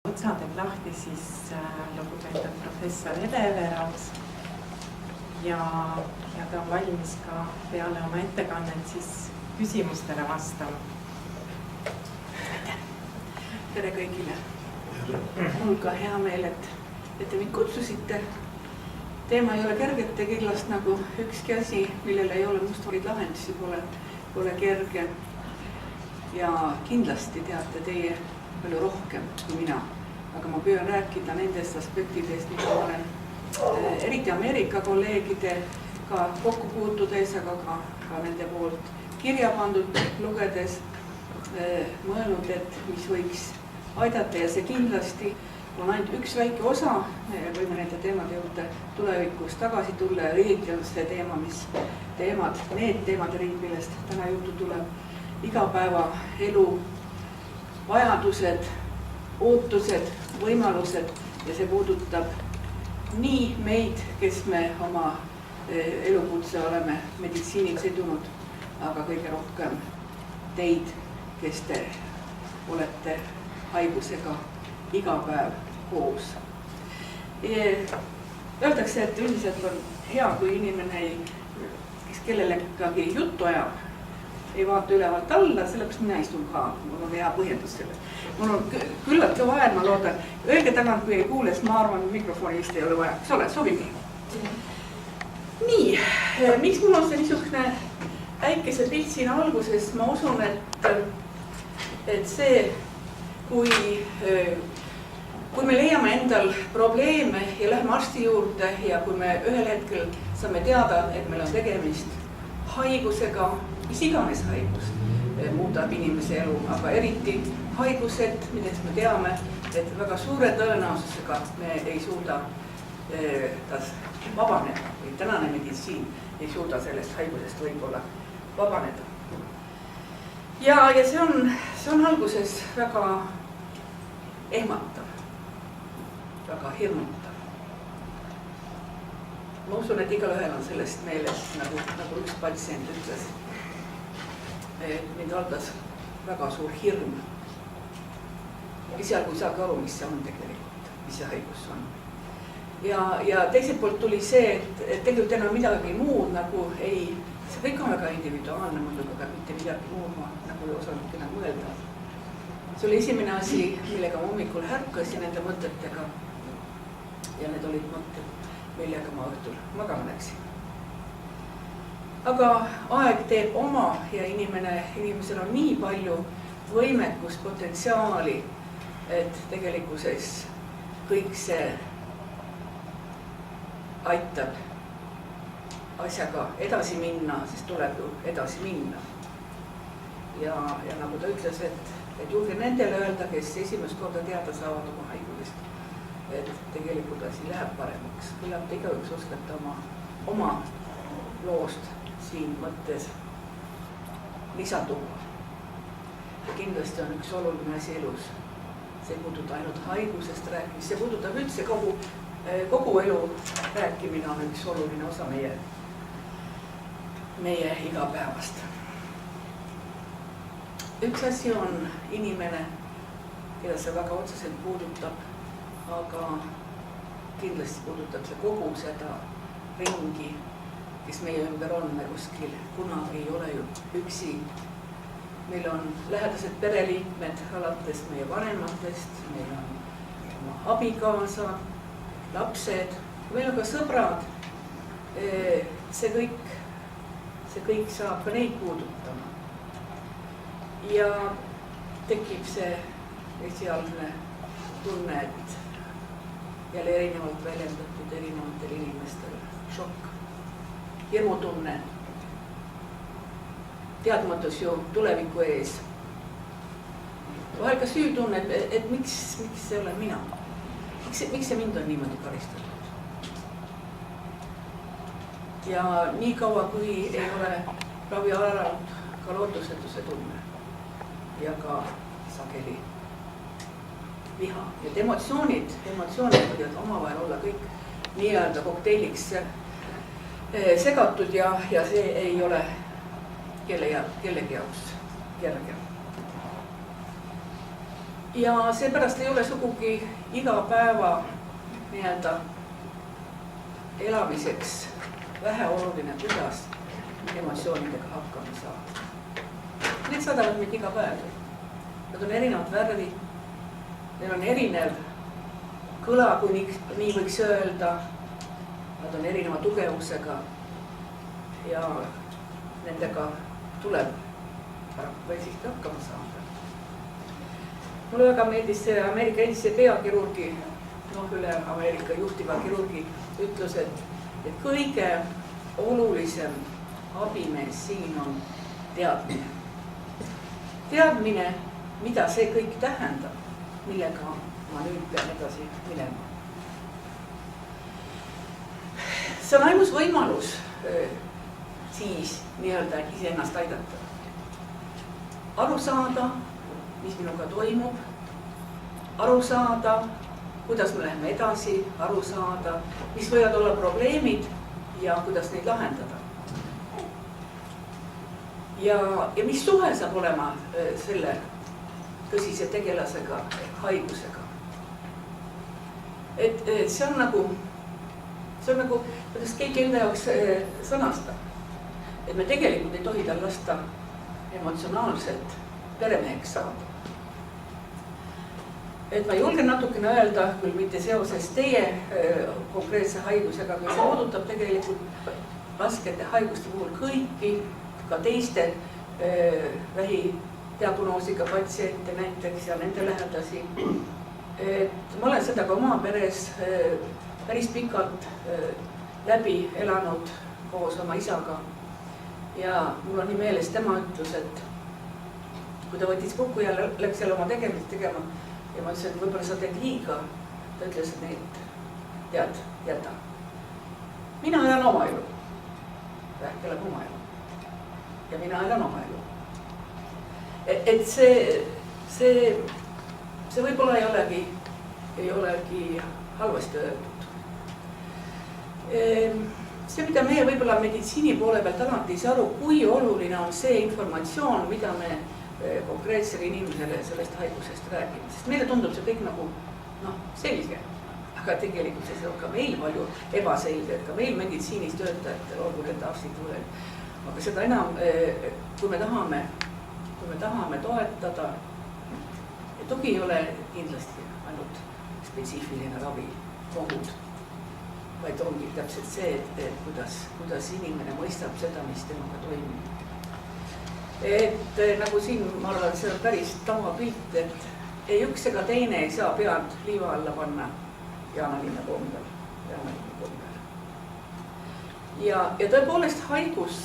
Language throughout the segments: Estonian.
Otsa teeb lahti siis lugupeetud professor Ede Everaus ja ta on valmis ka peale oma ettekannet siis küsimustele vastama. Tere kõigile! Mul ka hea meel, et te mind kutsusite. Teema ei ole kergete killast nagu ükski asi, millele ei ole mustvalgeid lahendusi, pole kerge. Ja kindlasti teate teie palju rohkem kui mina. Aga ma püüan rääkida nendest aspektidest, mida olen eriti Ameerika kolleegidega kokku puutudes, aga ka nende poolt kirja pandud lugedes mõelnud, et mis võiks aidata ja see kindlasti on ainult üks väike osa. Me võime nende teemade juurde tulevikus tagasi tulla ja eriti on see teema, need teemade riik, millest täna juttu tuleb, igapäeva elu vajadused, ootused, võimalused ja see puudutab nii meid, kes me oma elukutse oleme meditsiiniks edunud, aga kõige rohkem teid, kes te olete haigusega iga päev koos. Öeldakse, et üldiselt on hea, kui inimene, kes kellelegi juttu ajab, ei vaata ülevalt alla, sellepärast mina istun ka, mul on hea põhjendus sellest. Mul on küllalt kõva hääl, ma loodan. Öelge tagant, kui ei kuule, siis ma arvan, et mikrofoni vist ei ole vaja. Kas oled, sobib nii? Nii, miks mul on see niisugune väikese pilt siin alguses? Ma usun, et see, kui me leiame endal probleeme ja lähme arsti juurde ja kui me ühel hetkel saame teada, et meil on tegemist haigusega, mis iganes haigus muudab inimese elu, aga eriti haigused, millest me teame, et väga suure tõenäosusega me ei suuda vabaneda või tänane meditsiin ei suuda sellest haigusest võib-olla vabaneda. Ja see on alguses väga ehmatav, väga hirmutav. Ma usun, et igalühel on sellest meeles, nagu üks patsient ütles, et mind haldas väga suur hirm. Esialgu ei saagi aru, mis see on tegelikult, mis see haigus on. Ja teiselt poolt tuli see, et tegelikult enam midagi muud nagu ei, see kõik on väga individuaalne muidugi, aga mitte midagi muud ma nagu ei osanudki nagu mõelda. See oli esimene asi, millega ma hommikul ärkasin nende mõtetega ja need olid mõtted, millega ma õhtul magama läksin. Aga aeg teeb oma ja inimesel on nii palju võimekust, potentsiaali, et tegelikkuses kõik see aitab asjaga edasi minna, sest tuleb ju edasi minna. Ja nagu ta ütles, et julge nendele öelda, kes esimest korda teada saavad oma haigusest, et tegelikult asi läheb paremaks. Küllap te igaüks oskate oma loost siin mõttes lisatuua. Kindlasti on üks oluline asi elus. See ei puuduta ainult haigusest rääkimist, see puudutab üldse kogu elu rääkimine on üks oluline osa meie igapäevast. Üks asi on inimene, keda see väga otseselt puudutab, aga kindlasti puudutab see kogu seda ringi, kes meie ümber on, me kuskil kunagi ei ole ju üksi. Meil on lähedased pereliikmed alates meie vanematest, meil on oma abikaasad, lapsed, meil on ka sõbrad. See kõik saab ka neid puudutama. Ja tekib see esialgne tunne, et jälle erinevalt väljendatud erinevatel inimestel šokk, hirmutunne. Teadmatus ju tuleviku ees. Vahel ka süütunne, et miks see olen mina? Miks see mind on niimoodi karistatud? Ja nii kaua, kui ei ole ravi alanud ka lootusetuse tunne ja ka sageli viha. Et emotsioonid võivad omavahel olla kõik nii-öelda kokteiliks segatud ja see ei ole kellegi jaoks kerge. ja seepärast ei ole sugugi iga päeva nii-öelda elamiseks väheoluline, kuidas emotsioonidega hakkama saada. Need saadavad meid iga päev. Nad on erinevad värvid, neil on erinev kõla, kui nii võiks öelda. Nad on erineva tugevusega ja nendega tuleb või siiski hakkama saada. Mulle väga meeldis see Ameerika endise peakirurgi, üle Ameerika juhtiva kirurgi ütlus, et kõige olulisem abimees siin on teadmine. Teadmine, mida see kõik tähendab, millega ma nüüd pean edasi minema. See on ainus võimalus siis nii-öelda iseennast aidata. Aru saada, mis minuga toimub, aru saada, kuidas me läheme edasi, aru saada, mis võivad olla probleemid ja kuidas neid lahendada. Ja mis suhe saab olema selle tõsise tegelasega, haigusega. Et see on nagu, kuidas keegi enda jaoks sõnastab. Et me tegelikult ei tohi tal lasta emotsionaalselt peremeheks saada. Et ma julgen natukene öelda, küll mitte seoses teie konkreetse haigusega, aga see puudutab tegelikult raskete haiguste puhul kõiki, ka teiste vähidiagnoosiga patsiente näiteks ja nende lähedasi. Et ma olen seda ka oma peres päris pikalt läbi elanud koos oma isaga. Ja mul on nii meeles tema ütlus, et kui ta võttis kokku ja läks jälle oma tegemist tegema ja ma ütlesin, et võib-olla sa teed liiga, ta ütles, et tead, jäta. Mina elan oma elu. Vähk elab oma elu. Ja mina elan oma elu. Et see võib-olla ei olegi halvasti öeldud. See, mida meie võib-olla meditsiini poole pealt alati ei saa aru, kui oluline on see informatsioon, mida me konkreetsele inimesele sellest haigusest räägime. Sest meile tundub see kõik nagu selge. Aga tegelikult see on ka meil palju ebaselge, et ka meil meditsiinis töötajatel, olgu need arstid või. Aga seda enam, kui me tahame toetada, tugi ei ole kindlasti ainult spetsiifiline ravi, kohud. Vaid ongi täpselt see, et kuidas inimene mõistab seda, mis temaga toimib. Et nagu siin, ma arvan, see on päris tavapilt, et ei üks ega teine ei saa pead liiva alla panna Jaanalinna kombel. Ja tõepoolest haigus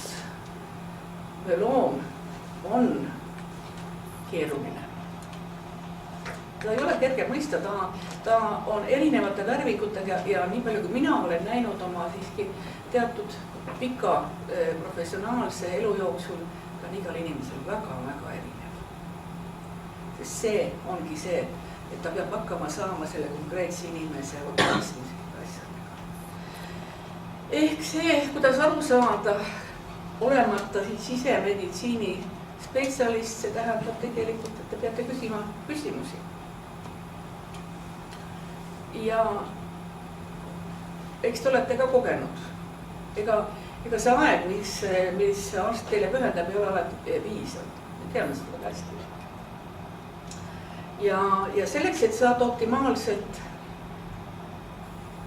või loom on keeruline. Ta ei ole kerge mõista, ta on erinevate värvikutega ja nii palju, kui mina olen näinud oma siiski teatud pika professionaalse elu jooksul, on igal inimesel väga-väga erinev. Sest see ongi see, et ta peab hakkama saama selle konkreetse inimese organismi asjadega. Ehk see, kuidas aru saada, olemata siis sisemeditsiini spetsialist, see tähendab tegelikult, et te peate küsima küsimusi. Ja eks te olete ka kogenud. Ega see aeg, mis arst teile pühendab, ei ole alati piisav. Me teame seda hästi. Ja selleks, et saada optimaalselt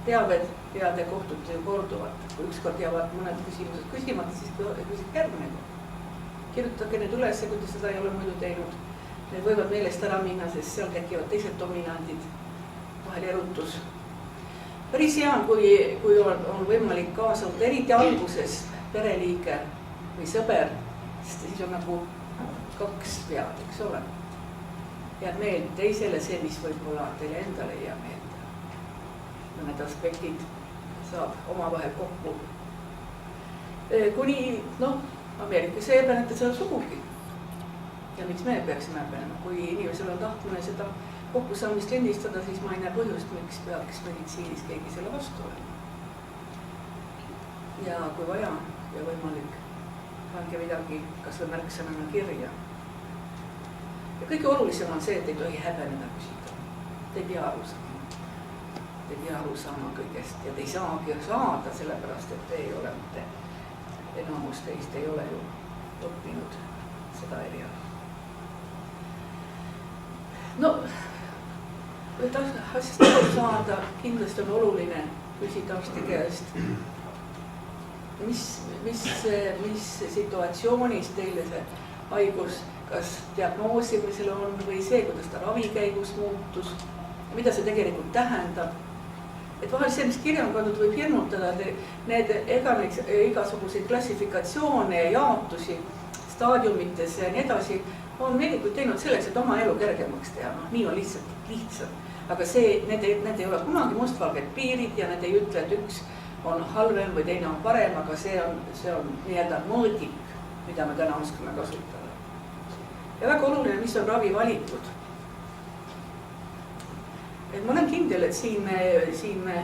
teavet ja te kohtute ju korduvat. Kui ükskord jäävad mõned küsimused küsimata, siis küsib järgmine kord. Kirjutage need üles, kui te seda ei ole muidu teinud. Need võivad meelest ära minna, sest seal tekivad teised dominandid. Vahel erutus. Päris hea, kui on võimalik kaasa võtta, eriti alguses pereliige või sõber, sest siis on nagu kaks pead, eks ole. Jääb meelde teisele see, mis võib-olla teile endale ei jää meelde. Mõned aspektid saab omavahel kokku. Kuni, Ameerikas ei häbeneta seda sugugi. Ja miks me peaksime häbenema? Kui inimesel on tahtmine seda kokkusaamist lindistada, siis ma ei näe põhjust, miks peaks meditsiinis keegi selle vastu olema. Ja kui vaja ja võimalik, pange midagi kas või märksõnana kirja. Ja kõige olulisem on see, et ei tohi häbeneda küsida. Te ei pea aru saama. Te ei pea aru saama kõigest ja te ei saagi saada sellepärast, et te ei ole mitte, enamus teist ei ole ju õppinud seda eriala. No, et asjast aru saada, kindlasti on oluline küsida arsti käest, mis situatsioonis teile see haigus, kas diagnoosimisel on või see, kuidas ta ravi käigus muutus, mida see tegelikult tähendab. Et vahel see, mis kirja on pandud, võib hirmutada, need igasuguseid klassifikatsioone ja jaotusi staadiumites ja nii edasi on meedikud teinud selleks, et oma elu kergemaks teha. No, nii on lihtsalt. Aga need ei ole kunagi mustvalged piirid ja need ei ütle, et üks on halvem või teine on parem, aga see on nii-öelda mõõdik, mida me täna oskame kasutada. Ja väga oluline, mis on ravivalikud. Et ma olen kindel, et siin me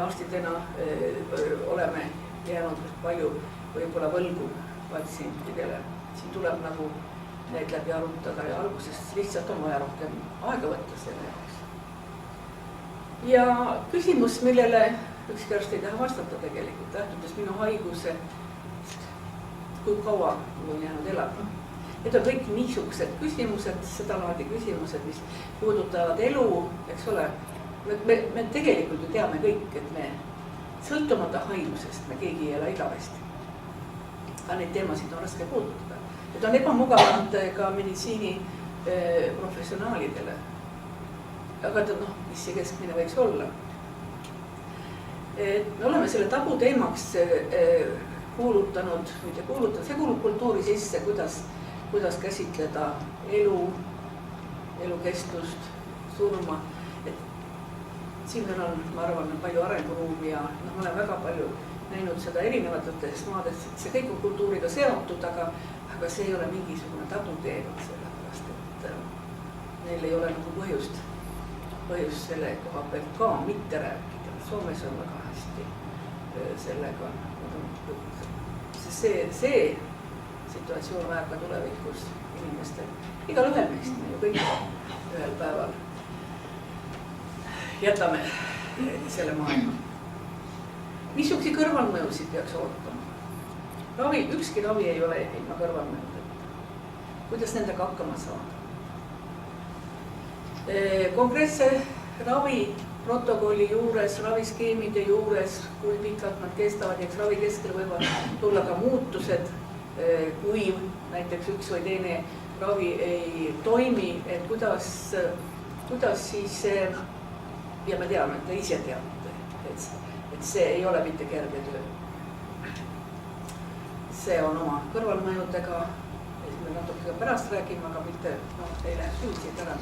arstidena oleme jäänud palju võib-olla võlgu patsientidele. Siin tuleb nagu need läbi arutada ja alguses lihtsalt on vaja rohkem aega võtta selle jaoks. Ja küsimus, millele ükski arst ei taha vastata tegelikult, lähtudes minu haiguse, kui kaua mul on jäänud elada. Need on kõik niisugused küsimused, seda laadi küsimused, mis puudutavad elu, eks ole. Me tegelikult ju teame kõik, et me sõltumata haigusest me keegi ei ela igavesti. Aga neid teemasid on raske puudutada. Et on ebamugavalt ka meditsiini professionaalidele. Aga mis see keskmine võiks olla? Me oleme selle tabu teemaks kuulutanud, mitte kuulutanud, see kuulub kultuuri sisse, kuidas käsitleda elukestust, surma. Siin on, ma arvan, palju arenguruumi ja ma olen väga palju näinud seda erinevates maades, et see kõik on kultuuriga seotud, aga see ei ole mingisugune tabuteema, sellepärast, et neil ei ole nagu põhjust selle koha pealt ka mitte rääkida. Soomes on väga hästi sellega. See situatsioon vajab ka tulevikus inimestel. Igal ühel meist me ju kõik ühel päeval jätame selle maailma. Missuguse kõrvalmõjusid peaks ootama? Ükski ravi ei ole ilma kõrvalmõjudeta. Kuidas nendega hakkama saada? Konkreetse ravi protokolli juures, raviskeemide juures, kui pikalt nad kestavad, eks ravi keskel võivad tulla ka muutused, kui näiteks üks või teine ravi ei toimi, et kuidas siis, ja me teame, et te ise teate, et see ei ole mitte kerge töö. See on oma kõrvalmõjudega, me natuke pärast räägime, aga mitte, ei lähe süüdsid ära.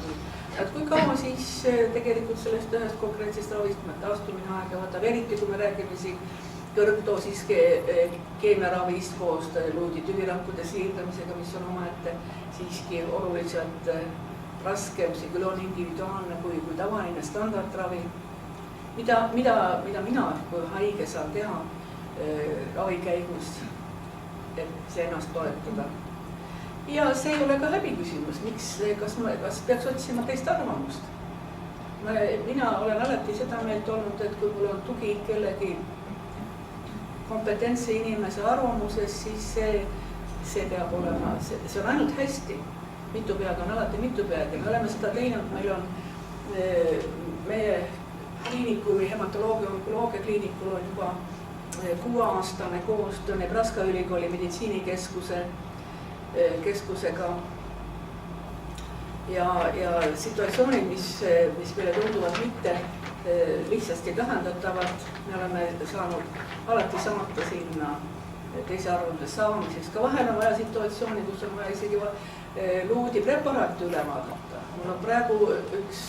Et kui kaua siis tegelikult sellest ühest konkreetsest ravist taastumine aega võtab, eriti kui me räägime siin kõrgdoosis keemiaravist koos luudi tüvirakkude siirdamisega, mis on omaette siiski oluliselt raskem, see küll on individuaalne kui tavaline standardravi. Mida mina kui haige saan teha ravi käigus, et see ennast toetada. Ja see ei ole ka häbiküsimus, kas peaks otsima teist arvamust. Mina olen alati seda meelt olnud, et kui mul on tugi kellegi kompetentse inimese arvamuses, siis see peab olema, see on ainult hästi. Mitu pead on alati mitu pead ja me oleme seda teinud, meil on meie kliinikumi, hematoloogia, onkoloogia kliinikul on juba 6-aastane koostöö Nebraska ülikooli meditsiinikeskusega ja situatsioonid, mis meile tunduvad mitte lihtsasti lahendatavad, me oleme saanud alati saata sinna teise arvamuse saamiseks. Ka vahel on vaja situatsiooni, kus on vaja isegi luudi preparaati üle vaadata. Mul on praegu üks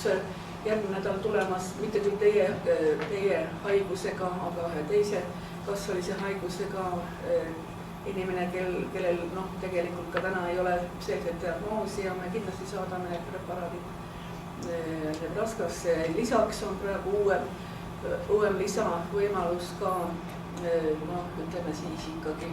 järgmine nädal tulemas, mitte küll teie haigusega, aga ühe teise kasvalise haigusega inimene, kellel tegelikult ka täna ei ole selget diagnoosi ja me kindlasti saadame need preparaadid Nebraskasse. Lisaks on praegu uuem lisavõimalus ka, ütleme siis ikkagi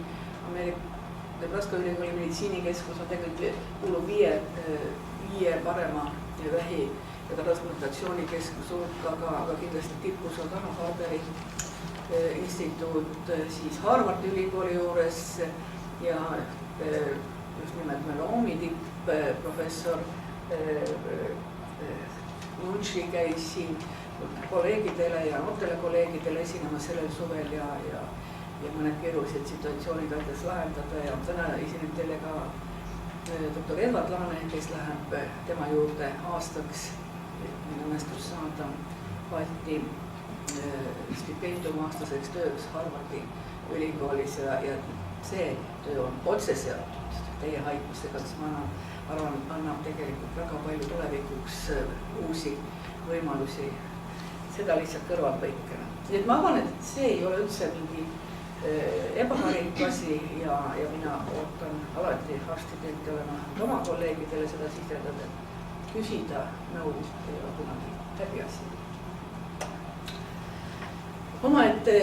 Nebraska ülikooli meditsiinikeskus on tegelikult kuulub viie parema vähi- ja transplantatsioonikeskuse hulka, aga kindlasti tipus on Dana-Farberi instituut siis Harvardi ülikooli juures ja just nimelt Melomi tipp-professor Munchi käis siin kolleegidele ja noortele kolleegidele esinema sellel suvel ja mõned keerulised situatsioonid aitas lahendada ja täna esineb teile ka doktor Edward Laane, kes läheb tema juurde aastaks, meil õnnestus saada Balti stipendium aastaseks tööks Harvardi ülikoolis ja see töö on otse seotud teie haigusega, mis ma arvan, annab tegelikult väga palju tulevikuks uusi võimalusi, seda lihtsalt kõrvalpõikena. Nii et ma arvan, et see ei ole üldse mingi ebaharilik asi ja mina ootan alati arstidelt ja olen oma kolleegidele seda sisendada, et küsida nõu ei ole kunagi läbi asi. Omaette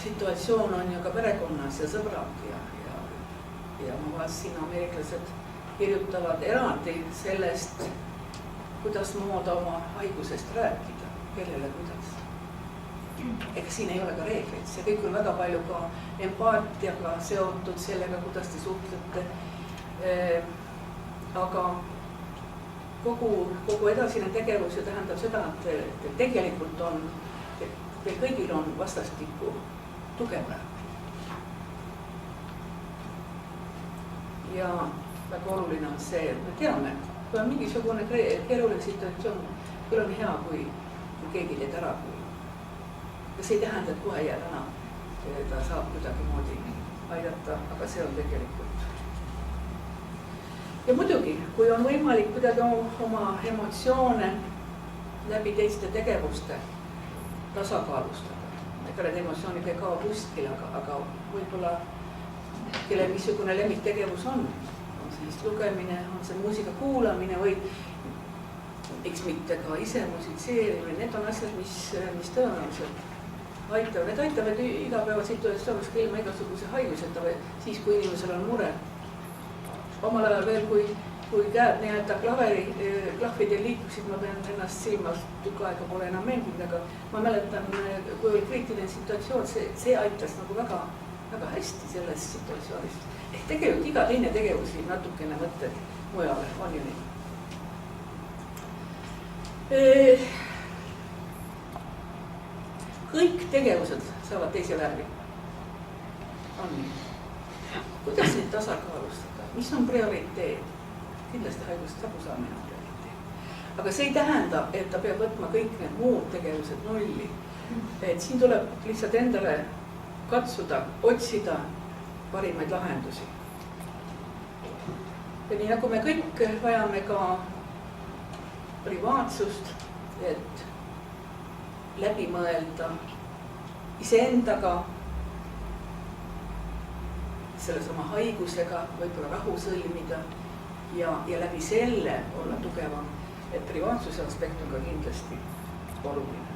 situatsioon on ju ka perekonnas ja sõbrad ja ma vaatasin, ameeriklased kirjutavad eraldi sellest, kuidas mooda oma haigusest rääkida, kellele kuidas. Ega siin ei ole ka reegleid, see kõik on väga palju ka empaatiaga seotud sellega, kuidas te suhtlete. Aga kogu edasine tegevus ju tähendab seda, et tegelikult on, teil kõigil on vastastikku tugev. Ja väga oluline on see, et me teame, kui on mingisugune keeruline situatsioon, küll on hea, kui keegi teid ära kuulab. Ja see ei tähenda, et kohe jääd täna, ta saab kuidagi moodi aidata, aga see on tegelikult. Ja muidugi, kui on võimalik kuidagi oma emotsioone läbi teiste tegevuste tasakaalustada, ega need emotsioonid ei kao kuskil, aga võib-olla kelle missugune lemmiktegevus on siis lugemine, on see muusika kuulamine või miks mitte ka ise musitseerimine, need on asjad, mis tõenäoliselt aitavad. Need aitavad igapäevasituatsioonis ka ilma igasuguse haiguseta või siis, kui inimesel on mure. Omal ajal veel, kui käed nii-öelda klahvidel liikusid, ma pean ennast silmas, tükk aega pole enam mänginud, aga ma mäletan, kui oli kriitiline situatsioon, see aitas nagu väga, väga hästi selles situatsioonis. Ehk tegelikult iga teine tegevus viib natukene mõtted mujale, on ju nii. Kõik tegevused saavad teise värvi. On nii. Kuidas neid tasakaalustada? Mis on prioriteet? Kindlasti haigust sabusaamine on prioriteet. Aga see ei tähenda, et ta peab võtma kõik need muud tegevused nulli. Et siin tuleb lihtsalt endale katsuda, otsida parimaid lahendusi. Ja nii nagu me kõik vajame ka privaatsust, et läbi mõelda iseendaga, selles oma haigusega, võib-olla rahu sõlmida ja läbi selle olla tugevam, et privaatsuse aspekt on ka kindlasti oluline.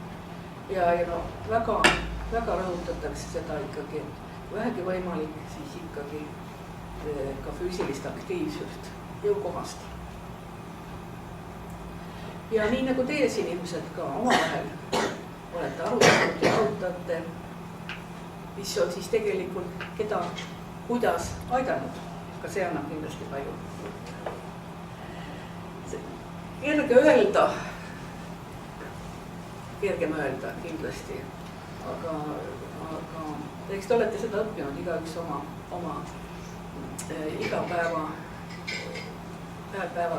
Ja no väga rõhutatakse seda ikkagi, et kui vähegi võimalik, siis ikkagi ka füüsilist aktiivsust jõukohast. Ja nii nagu teie siin ilmselt ka omavahel olete arutanud ja arutate, mis on siis tegelikult keda, kuidas aidanud, ka see annab kindlasti palju. Kergem öelda kindlasti, aga eks te olete seda õppinud igaüks oma igapäeva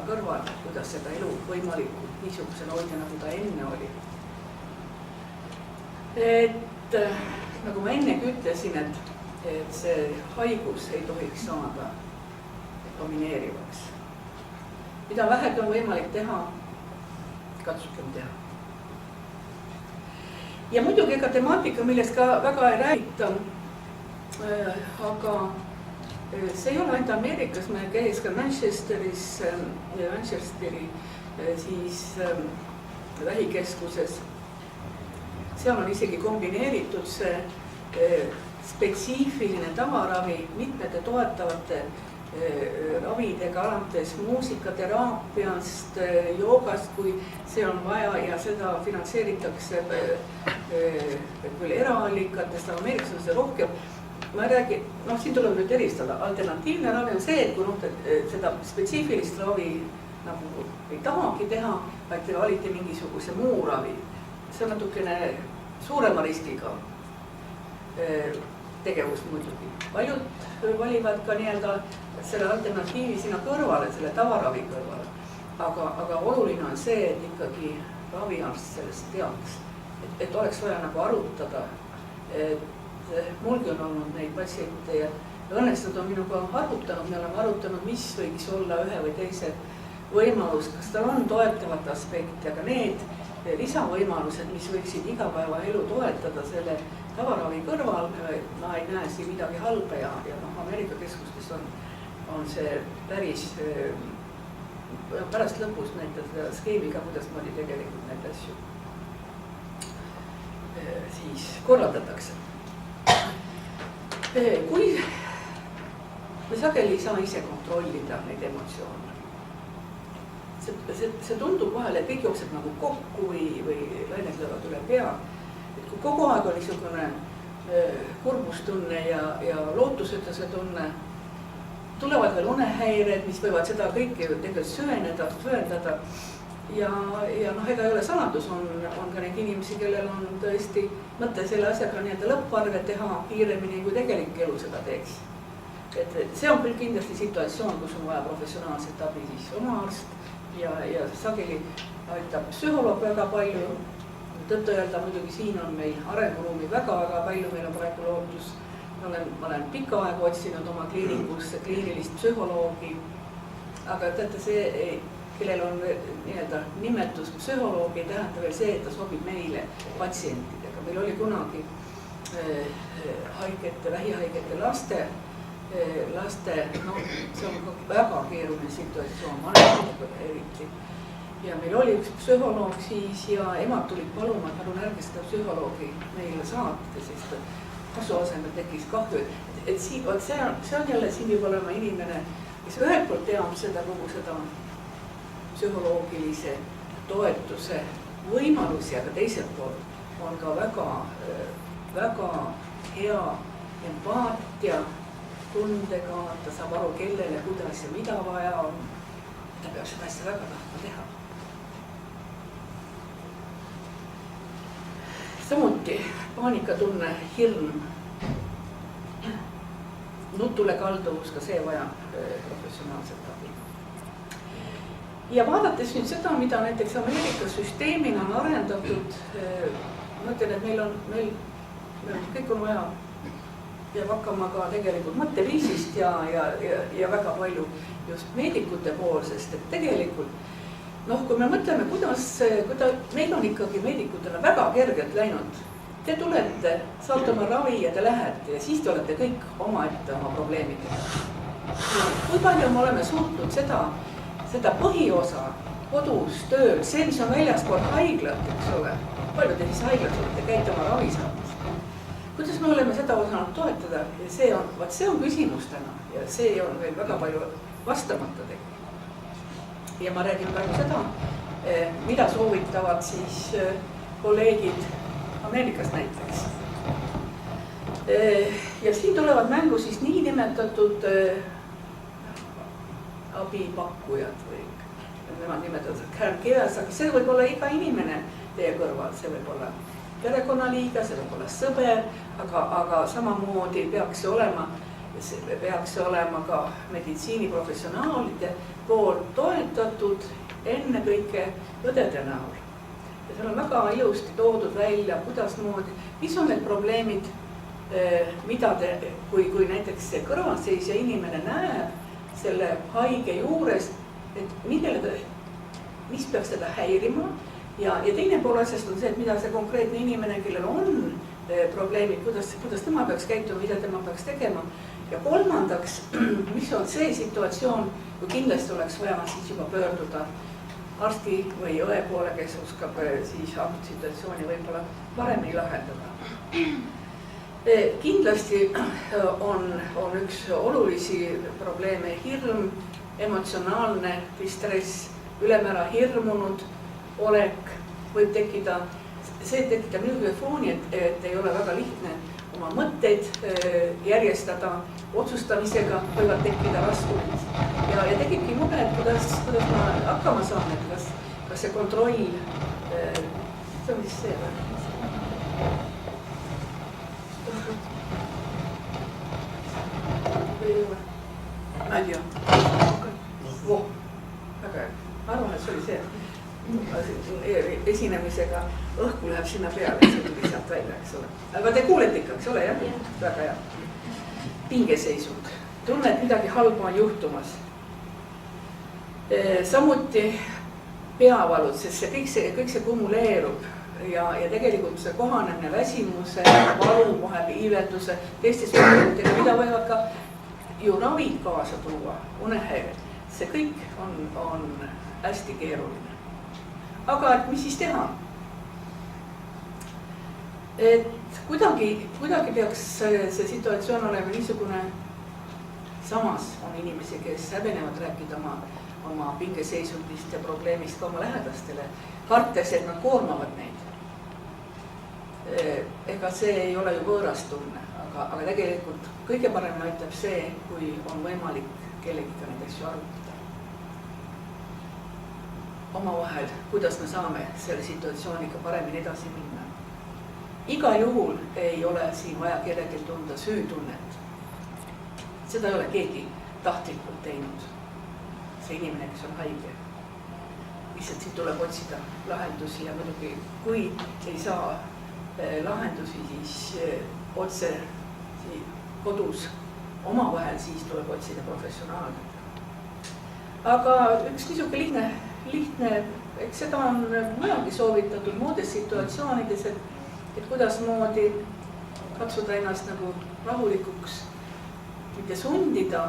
kõrval, kuidas seda elu võimalikult niisugusena hoida, nagu ta enne oli. Et nagu ma ennegi ütlesin, et see haigus ei tohiks saada domineerivaks. Mida vähegi on võimalik teha, katsukem teha. Ja muidugi ega temaatika, millest ka väga ei räägita, aga see ei ole ainult Ameerikas, me käis ka Manchesteri siis vähikeskuses. Seal on isegi kombineeritud see spetsiifiline tavaravi mitmete toetavate ravidega alates muusikateraapiast, joogast, kui see on vaja ja seda finantseeritakse küll eraallikatest, aga Ameerikas on see rohkem. Ma räägin, siin tuleb nüüd eristada. Alternatiivne ravi on see, et kui seda spetsiifilist ravi nagu ei tahagi teha, vaid te valite mingisuguse muu ravi. See on natukene suurema riskiga tegevus muidugi. Paljud valivad ka nii-öelda selle alternatiivi sinna kõrvale, selle tavaravi kõrvale. Aga oluline on see, et ikkagi raviarst sellest teaks, et oleks vaja nagu arutada. Mulgi on olnud neid patsiente ja õnnestud on minuga arutanud, me oleme arutanud, mis võiks olla ühe või teise võimalus, kas tal on toetavat aspekti, aga need lisavõimalused, mis võiksid igapäevaelu toetada selle tavaravi kõrval, ma ei näe siin midagi halba ja Ameerika keskustes on see päris pärast lõpus näitada skeemiga, kuidas moodi tegelikult neid asju siis korraldatakse. Kui me sageli ei saa ise kontrollida neid emotsioone, see tundub vahel, et kõik jookseb nagu kokku või lained löövad üle pea. Et kui kogu aeg on niisugune kurbustunne ja lootusetuse tunne, tulevad veel unehäired, mis võivad seda kõike tegelikult süvendada. Ja ega ei ole saladus, on ka neid inimesi, kellel on tõesti mõte selle asjaga nii-öelda lõpparve teha kiiremini, kui tegelik elu seda teeks. Et see on küll kindlasti situatsioon, kus on vaja professionaalset abi, siis oma arst ja sageli aitab psühholoog väga palju. Tõtt-öelda muidugi siin on meil arenguruumi väga-väga palju, meil on praegu lootus. Ma olen pikka aega otsinud oma kliinikusse kliinilist psühholoogi, aga teate see, kellel on nii-öelda nimetus psühholoogi, ei tähenda veel see, et ta sobib meile patsientidega. Meil oli kunagi vähihaigete laste, see on väga keeruline situatsioon, vanematega eriti. Ja meil oli üks psühholoog siis ja emad tulid paluma, et palun ärge seda psühholoogi meile saate, sest kasu asemel tekkis kahju. Et see on jälle, siin võib olema inimene, kes ühelt poolt teab seda kogu seda psühholoogilise toetuse võimalusi, aga teiselt poolt on ka väga hea empaatia tundega, ta saab aru, kellele, kuidas ja mida vaja on. Ta peab seda asja väga tahtma teha. Samuti paanikatunne, hirm, nutule kalduvus, ka see vajab professionaalset abi. Ja vaadates nüüd seda, mida näiteks Ameerika süsteemina on arendatud, mõtlen, et meil kõik on vaja peab hakkama ka tegelikult mõtteviisist ja väga palju just meedikute poolsest, et tegelikult kui me mõtleme, kuidas meil on ikkagi meedikutena väga kergelt läinud. Te tulete, saate oma ravi ja te lähete ja siis te olete kõik omaette oma probleemidega. Kui palju me oleme suutnud seda põhiosa kodus, tööl, see, mis on väljaspool haiglat, eks ole, palju te siis haiglat olete, käite oma ravi saamas. Kuidas me oleme seda osanud toetada ja see on küsimus täna ja see on veel väga palju vastamata tegelikult. Ja ma räägin praegu seda, mida soovitavad siis kolleegid Ameerikas näiteks. Ja siin tulevad mängu siis niinimetatud abipakkujad või nemad nimetatud caregivers, aga see võib olla iga inimene teie kõrval, see võib olla perekonnaliige, see võib olla sõber, aga samamoodi peaks olema ka meditsiiniprofessionaalide poolt toetatud ennekõike õdede näol. Ja seal on väga ilusti toodud välja, mis on need probleemid, mida kui näiteks see kõrvalseisja inimene näeb selle haige juures, et mis peaks seda häirima ja teine pool asjast on see, et mida see konkreetne inimene, kellel on probleemid, kuidas tema peaks käituma, mida tema peaks tegema. Ja kolmandaks, mis on see situatsioon, kui kindlasti oleks vaja siis juba pöörduda arsti või õe poole, kes oskab siis situatsiooni võib-olla paremini lahendada. Kindlasti on üks olulisi probleeme hirm, emotsionaalne distress, ülemäära hirmunud olek võib tekkida, see tekitab niisugune fooni, et ei ole väga lihtne oma mõtteid järjestada, otsustamisega võivad tekkida raskused ja tekibki mure, et kuidas ma hakkama saan, et kas see kontroll, see on vist see või? Ma ei tea. Voh, väga hea. Ma arvan, et see oli see. Esinemisega õhku läheb sinna peale, see tuli sealt välja, eks ole. Aga te kuulete ikka, eks ole, jah? Väga hea. Pingeseisund. Tunne, et midagi halba on juhtumas. Samuti peavalud, sest kõik see kumuleerub ja tegelikult see kohanemine väsimuse, valu, vahel iivelduse, teiste sündmustega, mida võivad ka ju ravid kaasa tuua, unehäired. See kõik on hästi keeruline. Aga et mis siis teha? Et kuidagi peaks see situatsioon olema niisugune, samas on inimesi, kes häbenevad rääkida oma pingeseisundist ja probleemist ka oma lähedastele, kartes, et nad koormavad neid. Ega see ei ole ju võõras tunne, aga tegelikult kõige parem aitab see, kui on võimalik kellegiga neid asju arutada. Omavahel, kuidas me saame selle situatsiooniga paremini edasi minna. Iga juhul ei ole siin vaja kellelgi tunda süütunnet. Seda ei ole keegi tahtlikult teinud. See inimene, kes on haige. Lihtsalt siit tuleb otsida lahendusi ja muidugi, kui ei saa lahendusi, siis otse kodus omavahel, siis tuleb otsida professionaalselt. Aga üks niisugune lihtne, eks seda on mujalgi soovitatud muudes situatsioonides, et kuidas moodi katsuda ennast nagu rahulikuks, mitte sundida,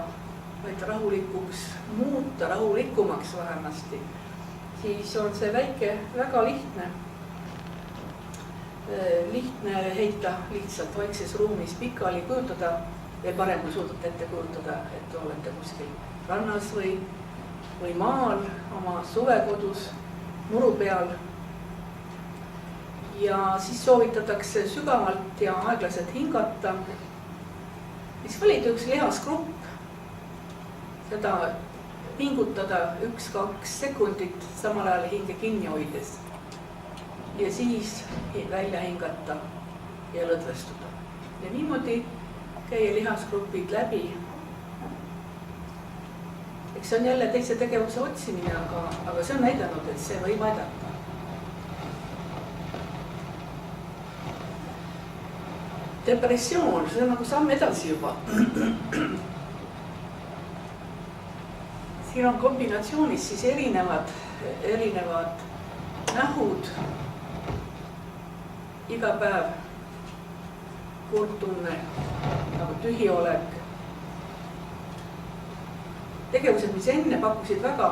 vaid rahulikuks muuta, rahulikumaks vähemasti, siis on see väike, väga lihtne heita lihtsalt vaikses ruumis pikali, kujutada, veel parem kui suudate ette kujutada, et olete kuskil rannas või maal oma suvekodus muru peal. Ja siis soovitatakse sügavalt ja aeglaselt hingata. Siis valida üks lihasgrupp, seda pingutada 1-2 sekundit, samal ajal hinge kinni hoides. Ja siis välja hingata ja lõdvestuda. Ja niimoodi käia lihasgrupid läbi. Eks see on jälle teise tegevuse otsimine, aga see on näidanud, et see võib aidata. Depressioon, see on nagu samm edasi juba. Siin on kombinatsioonis siis erinevad nähud, iga päev kurb tunne, nagu tühiolek. Tegevused, mis enne pakkusid väga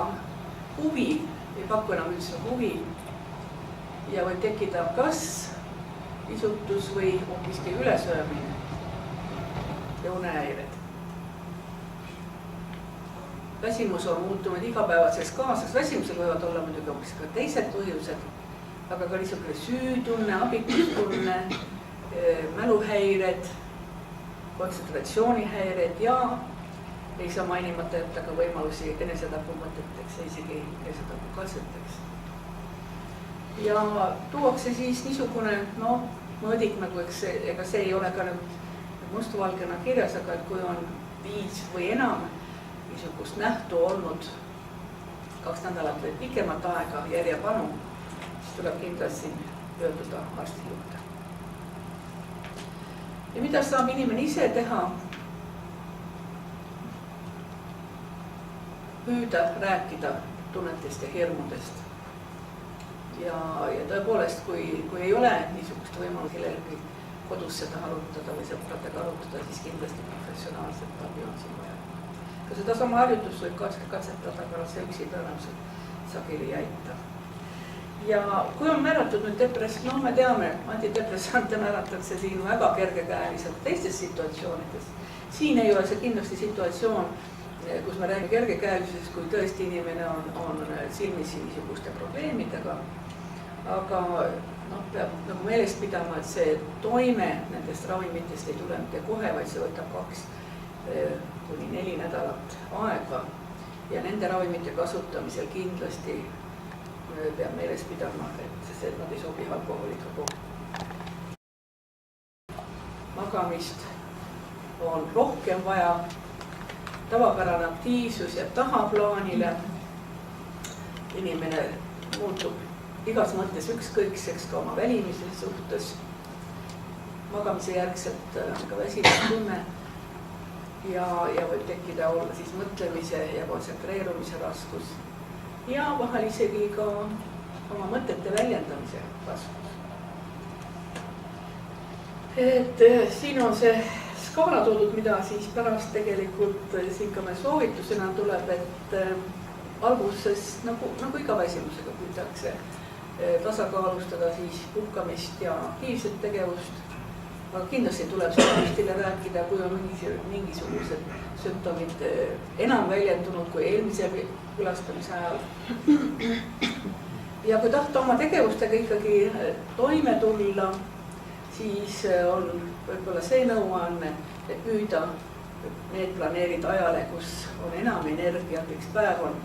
huvi, ei paku enam üldse huvi ja võib tekkida kas isutus või hoopiski ülesöömine ja unehäired. Väsimus on muutunud igapäevaseks kaasas, väsimusel võivad olla muidugi hoopis ka teised põhjused, aga ka niisugune süütunne, abitustunne, mäluhäired, kontsentratsioonihäired ja ei saa mainimata jätta ka võimalusi enesetapumõteteks ja isegi enesetapukatseteks. Ja tuuakse siis niisugune mõõdik, nagu ega see ei ole ka mustvalgena kirjas, aga et kui on 5 või enam niisugust nähtu olnud 2 nädalat või pikemat aega järjepanu, siis tuleb kindlasti pöörduda arsti juurde. Ja mida saab inimene ise teha? Püüda rääkida tunnetest ja hirmudest. Ja tõepoolest, kui ei ole niisugust võimalust kellelgi kodus seda arutada või sõpradega arutada, siis kindlasti professionaalselt abi on siin vaja. Ka seda sama harjutust võib katsetada, aga see üksi tõenäoliselt sageli ei aita. Ja kui on määratud nüüd me teame, antidepressante määratakse siin väga kergekäeliselt teistes situatsioonides. Siin ei ole see kindlasti situatsioon, kus me räägime kergekäelisusest, kui tõesti inimene on silmitsi niisuguste probleemidega. Aga peab nagu meelest pidama, et see toime nendest ravimitest ei tule mitte kohe, vaid see võtab 2–4 nädalat aega. Ja nende ravimite kasutamisel kindlasti peab meeles pidama, et nad ei sobi alkoholiga kokku. Magamist on rohkem vaja, tavapärane aktiivsus jääb tahaplaanile, inimene muutub igas mõttes ükskõikseks ka oma välimise suhtes, magamise järgselt ka väsinud tunne ja võib tekkida olla siis mõtlemise ja kontsentreerumise raskus ja vahel isegi ka oma mõtete väljendamise raskus. Et siin on see skaala toodud, mida siis pärast tegelikult siin ka me soovitusena tuleb, et alguses nagu iga väsimusega püütakse tasakaalustada siis puhkamist ja aktiivset tegevust. Aga kindlasti tuleb seda arstile rääkida, kui on mingisugused sümptomid enam väljendunud kui eelmise külastamise ajal. Ja kui tahta oma tegevustega ikkagi toime tulla, siis on võib-olla see nõuanne, et püüda need planeerida ajale, kus on enam energiat, üks päev on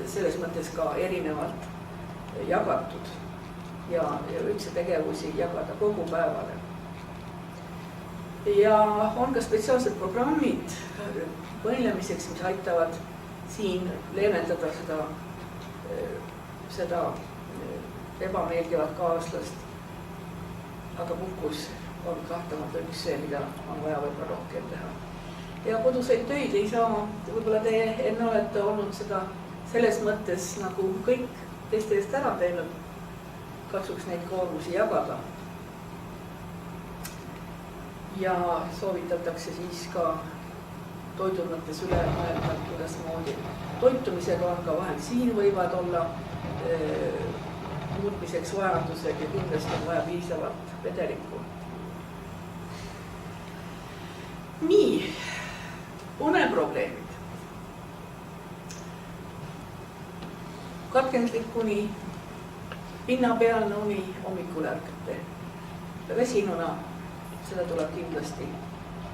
selles mõttes ka erinevalt jagatud ja üldse tegevusi jagada kogu päevale. Ja on ka spetsiaalsed programmid põilemiseks, mis aitavad siin leevendada seda ebameeldivat kaaslast. Aga puhkus on kahtlemata üks see, mida on vaja võib-olla rohkem teha. Ja koduseid töid ei saa, võib-olla te enne olete olnud seda selles mõttes nagu kõik teiste eest ära teinud, katsuks neid koormusi jagada. Ja soovitatakse siis ka toidu mõttes üle mõelda, kuidas moodi toitumisega on ka vahel siin võivad olla muutmiseks vajadused ja kindlasti on vaja piisavalt vedelikku. Nii, uneprobleemid. Katkendlik uni, pinnapealne uni, hommikul ärkate väsinuna, seda tuleb kindlasti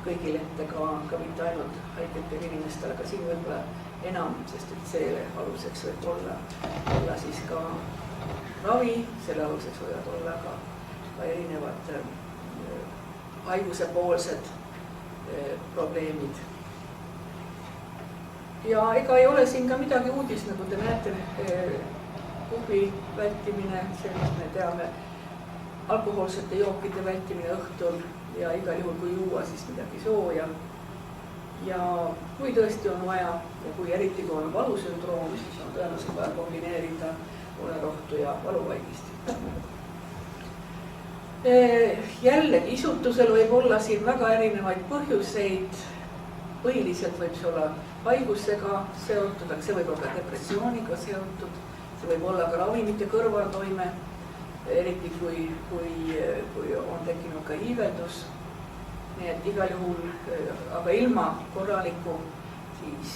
kõigil ette ka mitte ainult haigetel inimestel, aga siin võib-olla enam, sest et selle aluseks võib olla siis ka ravi, selle aluseks võivad olla ka erinevad haigusepoolsed probleemid. Ja ega ei ole siin ka midagi uudist, nagu te näete, kuhvi vältimine, sellist me teame, alkohoolsete jookide vältimine õhtul ja igal juhul kui juua, siis midagi sooja. Ja kui tõesti on vaja ja kui eriti kui on valusündroom, siis on tõenäoliselt vaja kombineerida unerohtu ja valuvaigist. Jällegi isutusel võib olla siin väga erinevaid põhjuseid. Põhiliselt võib see olla haigusega seotud, aga see võib olla depressiooniga seotud. See võib olla ka ravimite kõrvaltoime, eriti kui on tekkinud ka iiveldus. Nii et igal juhul, aga ilma korraliku siis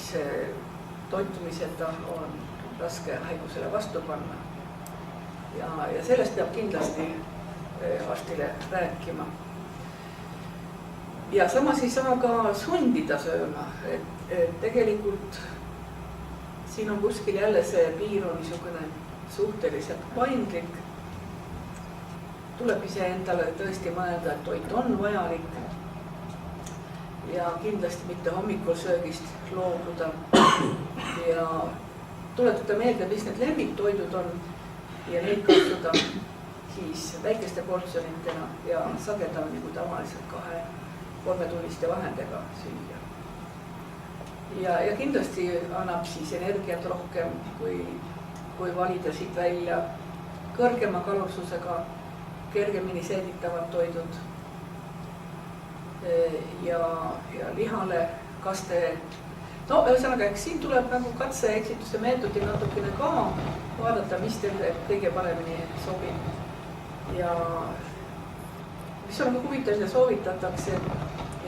toitumiseta on raske haigusele vastu panna. Ja sellest peab kindlasti arstile rääkima. Ja samas ei saa ka sundida sööma, et tegelikult siin on kuskil jälle see piir on niisugune suhteliselt paindlik. Tuleb ise endale tõesti mõelda, et toit on vajalik ja kindlasti mitte hommikul söögist loobuda ja tuletada meelde, mis need lemmiktoidud on ja neid katsuda siis väikeste portsjonitena ja sagedamini kui tavaliselt 2–3 tunniste vahendega süüa. Ja kindlasti annab siis energiat rohkem, kui valida siit välja kõrgema kalorsusega, kergemini seeditavad toidud ja lihale, kaste. No ühesõnaga, eks siin tuleb nagu katse-eksituse meetodi natukene ka vaadata, mis teile kõige paremini sobib. Ja mis on huvitav, mida soovitatakse,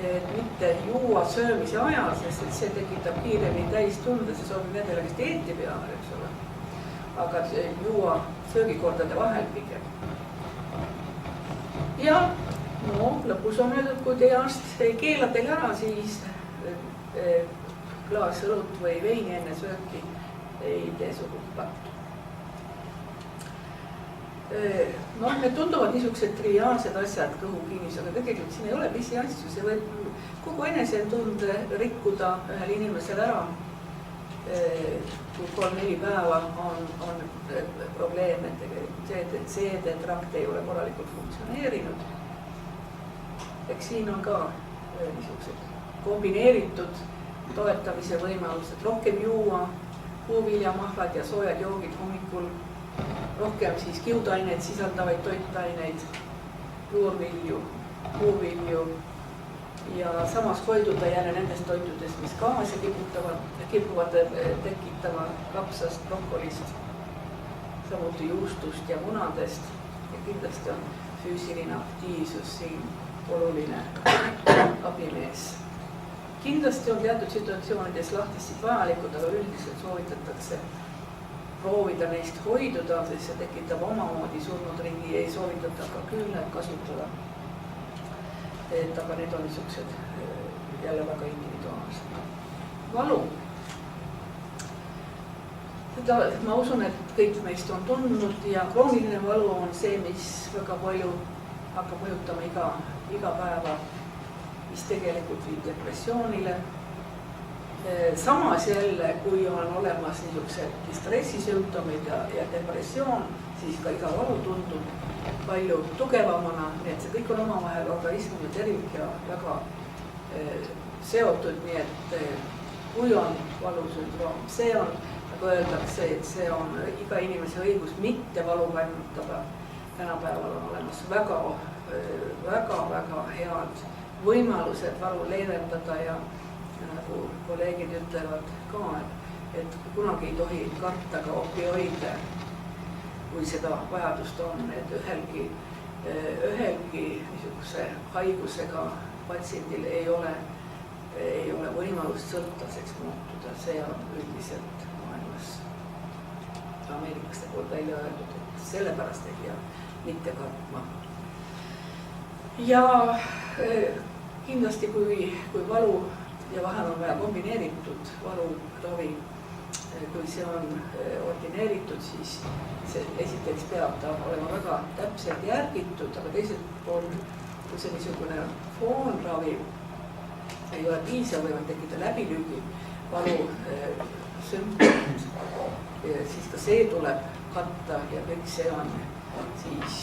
et mitte juua söömise ajal, sest et see tekitab kiiremini täistunde, see sobib nendele, kes dieeti peavad, eks ole. Aga juua söögikordade vahel pigem. Ja no, lõpus on öeldud, kui teie arst ei keela teil ära, siis klaas õlut või veini enne sööki ei tee sugugi pattu. No, need tunduvad niisugused triviaalsed asjad kõhukiinis, aga tegelikult siin ei ole pisiasju, see võib kogu enesetunde rikkuda ühel inimesel ära. Kui 3-4 päeva on probleem, et tegelikult seedetrakt ei ole korralikult funktsioneerinud. Eks siin on ka niisugused kombineeritud toetamise võimalused, rohkem juua puuviljamahlad ja soojad joogid hommikul, rohkem siis kiudaineid sisaldavaid toitaineid, juurvilju, puuvilju ja samas hoiduda jälle nendest toitudest, mis gaasi kipuvad tekitama, kapsast, brokolist, samuti juustust ja munadest. Ja kindlasti on füüsiline aktiivsus siin oluline abimees. Kindlasti on teatud situatsioonides lahtised vajalikud, aga üldiselt soovitatakse proovida neist hoiduda, sest see tekitab omamoodi surnud ringi, ei soovitata ka küüned kasutada. Aga need on niisugused jälle väga individuaalsed. Valu. Ma usun, et kõik meist on tundnud ja krooniline valu on see, mis väga palju hakkab mõjutama iga päeva, mis tegelikult viib depressioonile. Samas jälle, kui on olemas niisugused stressisümptomid ja depressioon, siis ka iga valu tundub palju tugevamana, nii et see kõik on omavahel organismi tervik ja väga seotud, nii et kui on valusündroom, see on, nagu öeldakse, et see on iga inimese õigus mitte valu kannatada. Tänapäeval on olemas väga head võimalused valu leevendada ja nagu kolleegid ütlevad ka, et kunagi ei tohi karta ka opioide, kui seda vajadust on, et ühelgi niisuguse haigusega patsiendil ei ole võimalust sõltlaseks muutuda. See on üldiselt maailmas ameeriklaste poolt välja öeldud, et sellepärast ei pea mitte kartma. Ja kindlasti, kui valu ja vahel on vaja kombineeritud valuravi, kui see on ordineeritud, siis see esiteks peab ta olema väga täpselt järgitud, aga teiselt poolt, kui see niisugune foonravi ei ole piisav, võivad tekkida läbilüügi valu sümptomid, siis ka see tuleb katta ja kõik see on siis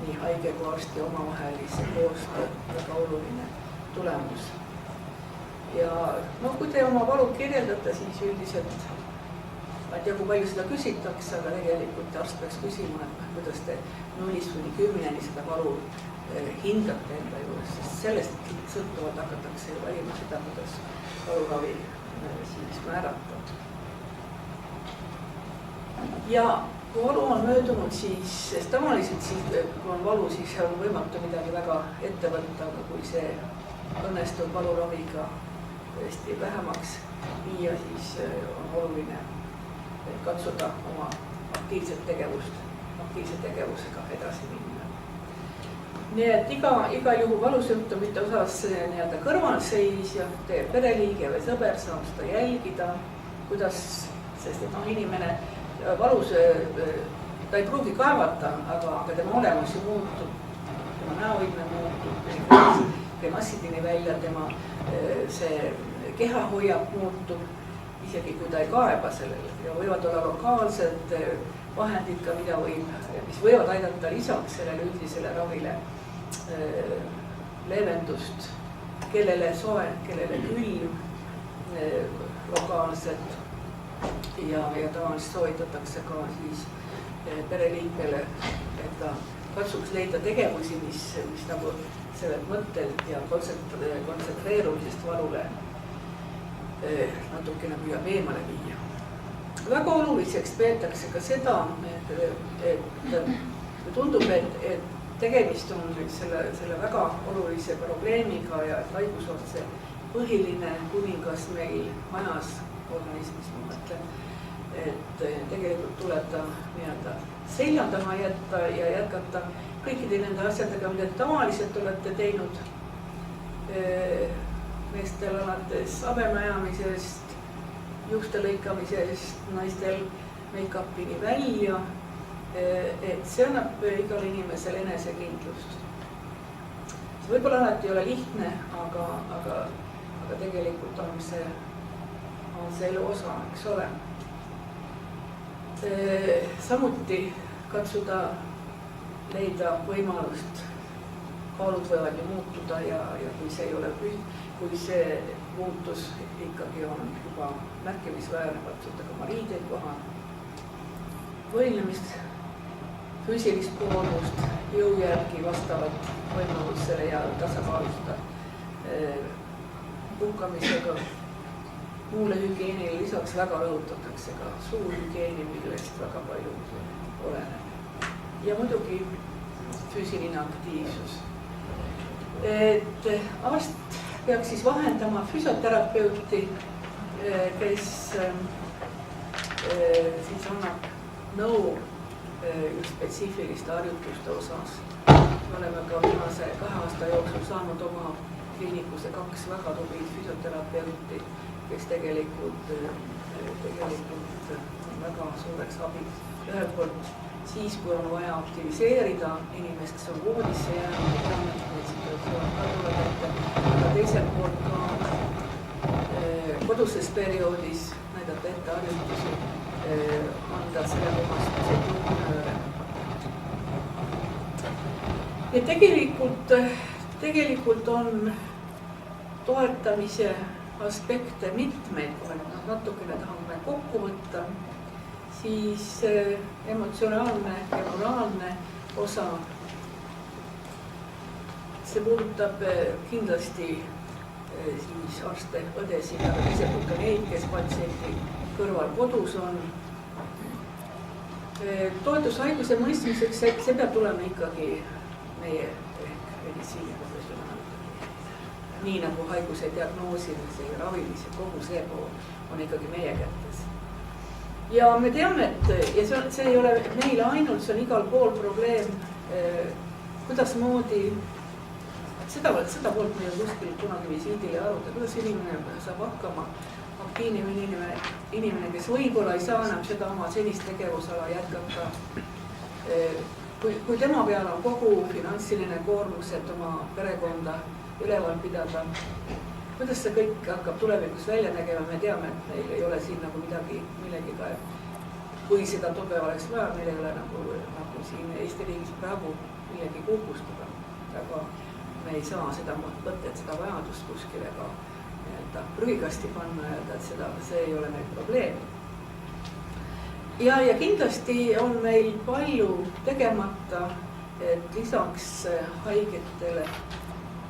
nii haige kui arsti omavahelise koostöö väga oluline tulemus. Ja no, kui te oma valu kirjeldate, siis üldiselt, ma ei tea, kui palju seda küsitakse, aga tegelikult arst peaks küsima, et kuidas te 0–10 seda valu hindate enda juures, sest sellest sõltuvalt hakatakse ju valima seda, kuidas valuravi siis määrata. Ja kui valu on möödunud, siis tavaliselt, kui on valu, siis on võimatu midagi väga ette võtta, aga kui see õnnestub valuraviga tõesti vähemaks viia, siis on oluline katsuda oma aktiivse tegevusega edasi minna. Nii et iga juhu valusümptomite osas nii-öelda kõrvalseis ja teie pereliige või sõber saab seda jälgida, kuidas, sest et inimene valus, ta ei pruugi kaevata, aga tema olemus ju muutub, tema näoilme muutub, massidini välja, tema see kehahoiak muutub, isegi kui ta ei kaeba sellele. Ja võivad olla lokaalsed vahendid ka, mis võivad aidata lisaks sellele üldisele ravile leevendust, kellele soe, kellele külm, lokaalselt. Ja tavaliselt soovitatakse ka siis pereliikmele, et ta katsuks leida tegevusi, mis nagu sellelt mõttelt ja kontsentreerumisest valule natukene püüab eemale viia. väga oluliseks peetakse ka seda, et tundub, et tegemist on selle väga olulise probleemiga ja haigus on see põhiline kuningas meil majas organismis, ma mõtlen, et tegelikult tuleb ta nii-öelda selja taha jätta ja jätkata kõikide nende asjadega, mida te tavaliselt olete teinud meestel alates habeme ajamisest, juuste lõikamisest, naistel make-upini välja, et see annab igale inimesele enesekindlust. See võib-olla alati ei ole lihtne, aga tegelikult on see elu osa, eks ole. Samuti katsuda leida võimalust, kaalud võivad ju muutuda ja kui see ei ole kui see muutus ikkagi on juba märkimisväärne, katsuda ka oma riideid kohal, võimlemist, füüsilist koormust, jõu järgi vastavalt võimalusele ja tasakaalusta puhkamisega. Muule hügieenile lisaks väga rõhutatakse ka suuhügieeni, millest väga palju oleneb. Ja muidugi füüsiline aktiivsus. Et arst peaks siis vahendama füsioterapeuti, kes siis annab nõu spetsiifiliste harjutuste osas. Me oleme ka viimase 2 aasta jooksul saanud oma kliinikuse 2 väga tublit füsioterapeuti, kes tegelikult on väga suureks abiks. Ühelt poolt siis, kui on vaja aktiviseerida inimest, kes on voodisse jäänud, neid situatsioone ka tuleb ette, aga teiselt poolt ka koduses perioodis näidata ette harjutusi, anda selle kohastused juhtnööre. Ja tegelikult on toetamise aspekte mitmeid, kui me natukene tahame kokku võtta, siis emotsionaalne ja moraalne osa, see puudutab kindlasti siis arste, õdesid, aga teiselt ka neid, kes patsiendi kõrval kodus on. Toetushaiguse mõistmiseks, see peab tulema ikkagi meie meditsiiniprofessionaal. Nii nagu haiguse diagnoosimise ja ravimise, kogu see pool on ikkagi meie kätes. Ja me teame, et see ei ole meil ainult, see on igal pool probleem, kuidas moodi, seda poolt meil kuskil kunagi visiidile arutada, kuidas inimene saab hakkama, aktiivne inimene, kes võib-olla ei saa enam seda oma senist tegevusala jätkata. Kui tema peal on kogu finantsiline koormus, et oma perekonda üleval pidada, kuidas see kõik hakkab tulevikus välja nägema, me teame, et meil ei ole siin nagu millegiga, kui seda tobe oleks vaja, meil ei ole nagu siin Eesti riigis praegu millegi kuhkustada, aga me ei saa seda mõtet, seda vajadust kuskile ka prügikasti panna ja öelda, et see ei ole meil probleem. Ja kindlasti on meil palju tegemata, et lisaks haigetele,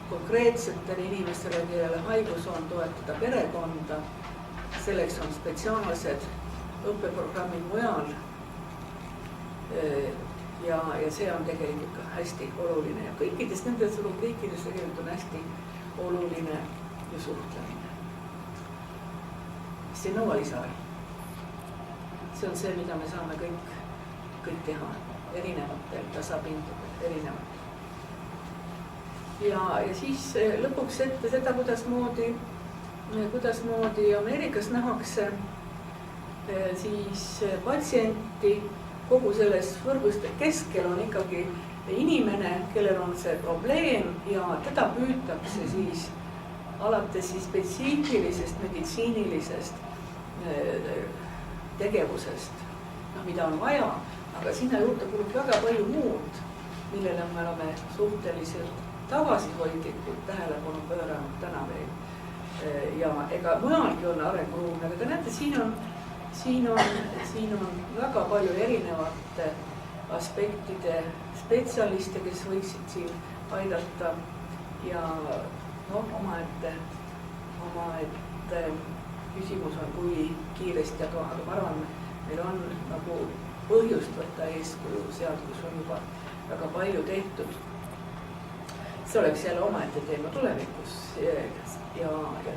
konkreetsetele inimestele, kellele haigus on, toetada perekonda. Selleks on spetsiaalsed õppeprogrammid mujal. Ja see on tegelikult ka hästi oluline. Ja kõikides nendes rubriikides tegelikult on hästi oluline ju suhtlemine. See ei nõua lisaaega. See on see, mida me saame kõik teha erinevatel tasapindudel, erinevatel. Ja siis lõpuks ette seda, kuidasmoodi Ameerikas nähakse siis patsienti kogu selles võrguste keskel on ikkagi inimene, kellel on see probleem ja teda püütakse siis alates siis spetsiifilisest meditsiinilisest tegevusest, mida on vaja, aga sinna juurde kulub väga palju muud, millele me oleme suhteliselt tagasihoidlikult tähelepanu pööranud täna veel. Ja ega mujalgi on arenguruum, aga te näete, siin on väga palju erinevate aspektide spetsialiste, kes võiksid siin aidata ja omaette küsimus on, kui kiiresti, aga ma arvan, meil on nagu põhjust võtta eeskuju sealt, kus on juba väga palju tehtud. See oleks jälle omaette teema tulevikus ja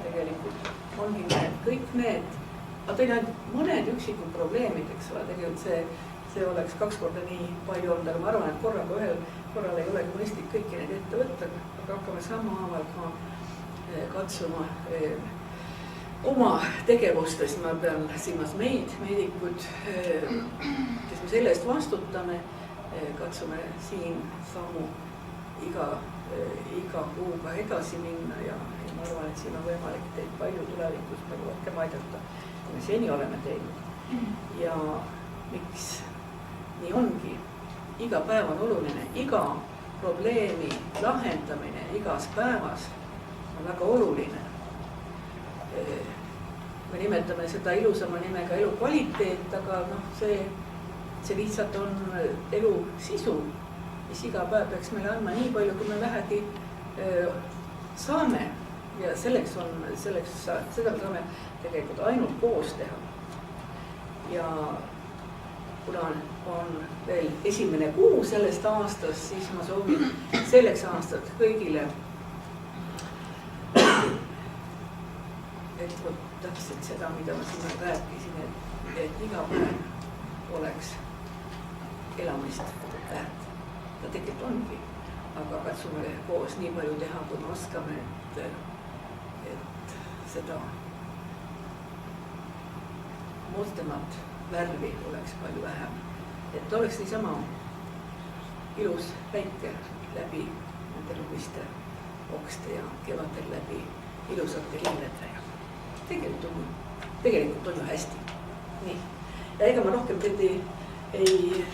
tegelikult ongi kõik need, ma tõin ainult mõned üksikud probleemid, eks ole, tegelikult see oleks 2 korda nii palju olnud, aga ma arvan, et korraga ühel korral ei olegi mõistlik kõiki neid ette võtta, aga hakkame sammhaaval ka katsuma oma tegevustes, ma pean silmas meid, meedikud, kes me selle eest vastutame, katsume siin sammu iga kuuga edasi minna ja ma arvan, et siin on võimalik teid palju tulevikus palju rohkem aidata, kui me seni oleme teinud. Ja miks nii ongi, iga päev on oluline, iga probleemi lahendamine igas päevas on väga oluline. Me nimetame seda ilusama nimega elukvaliteet, aga see lihtsalt on elu sisu, mis iga päev peaks meile andma nii palju, kui me vähegi saame. Ja seda me saame tegelikult ainult koos teha. Ja kuna on veel esimene kuu sellest aastast, siis ma soovin selleks aastat kõigile, et täpselt seda, mida ma siin rääkisin, et iga päev oleks elamist väärt. Ta tegelikult ongi, aga katsume koos nii palju teha, kui me oskame, et seda mustemat värvi oleks palju vähem. Et oleks niisama ilus päike läbi nende lumiste okste ja kevadel läbi ilusate linnede ja tegelikult on ju hästi. Nii. Ja ega ma rohkem ei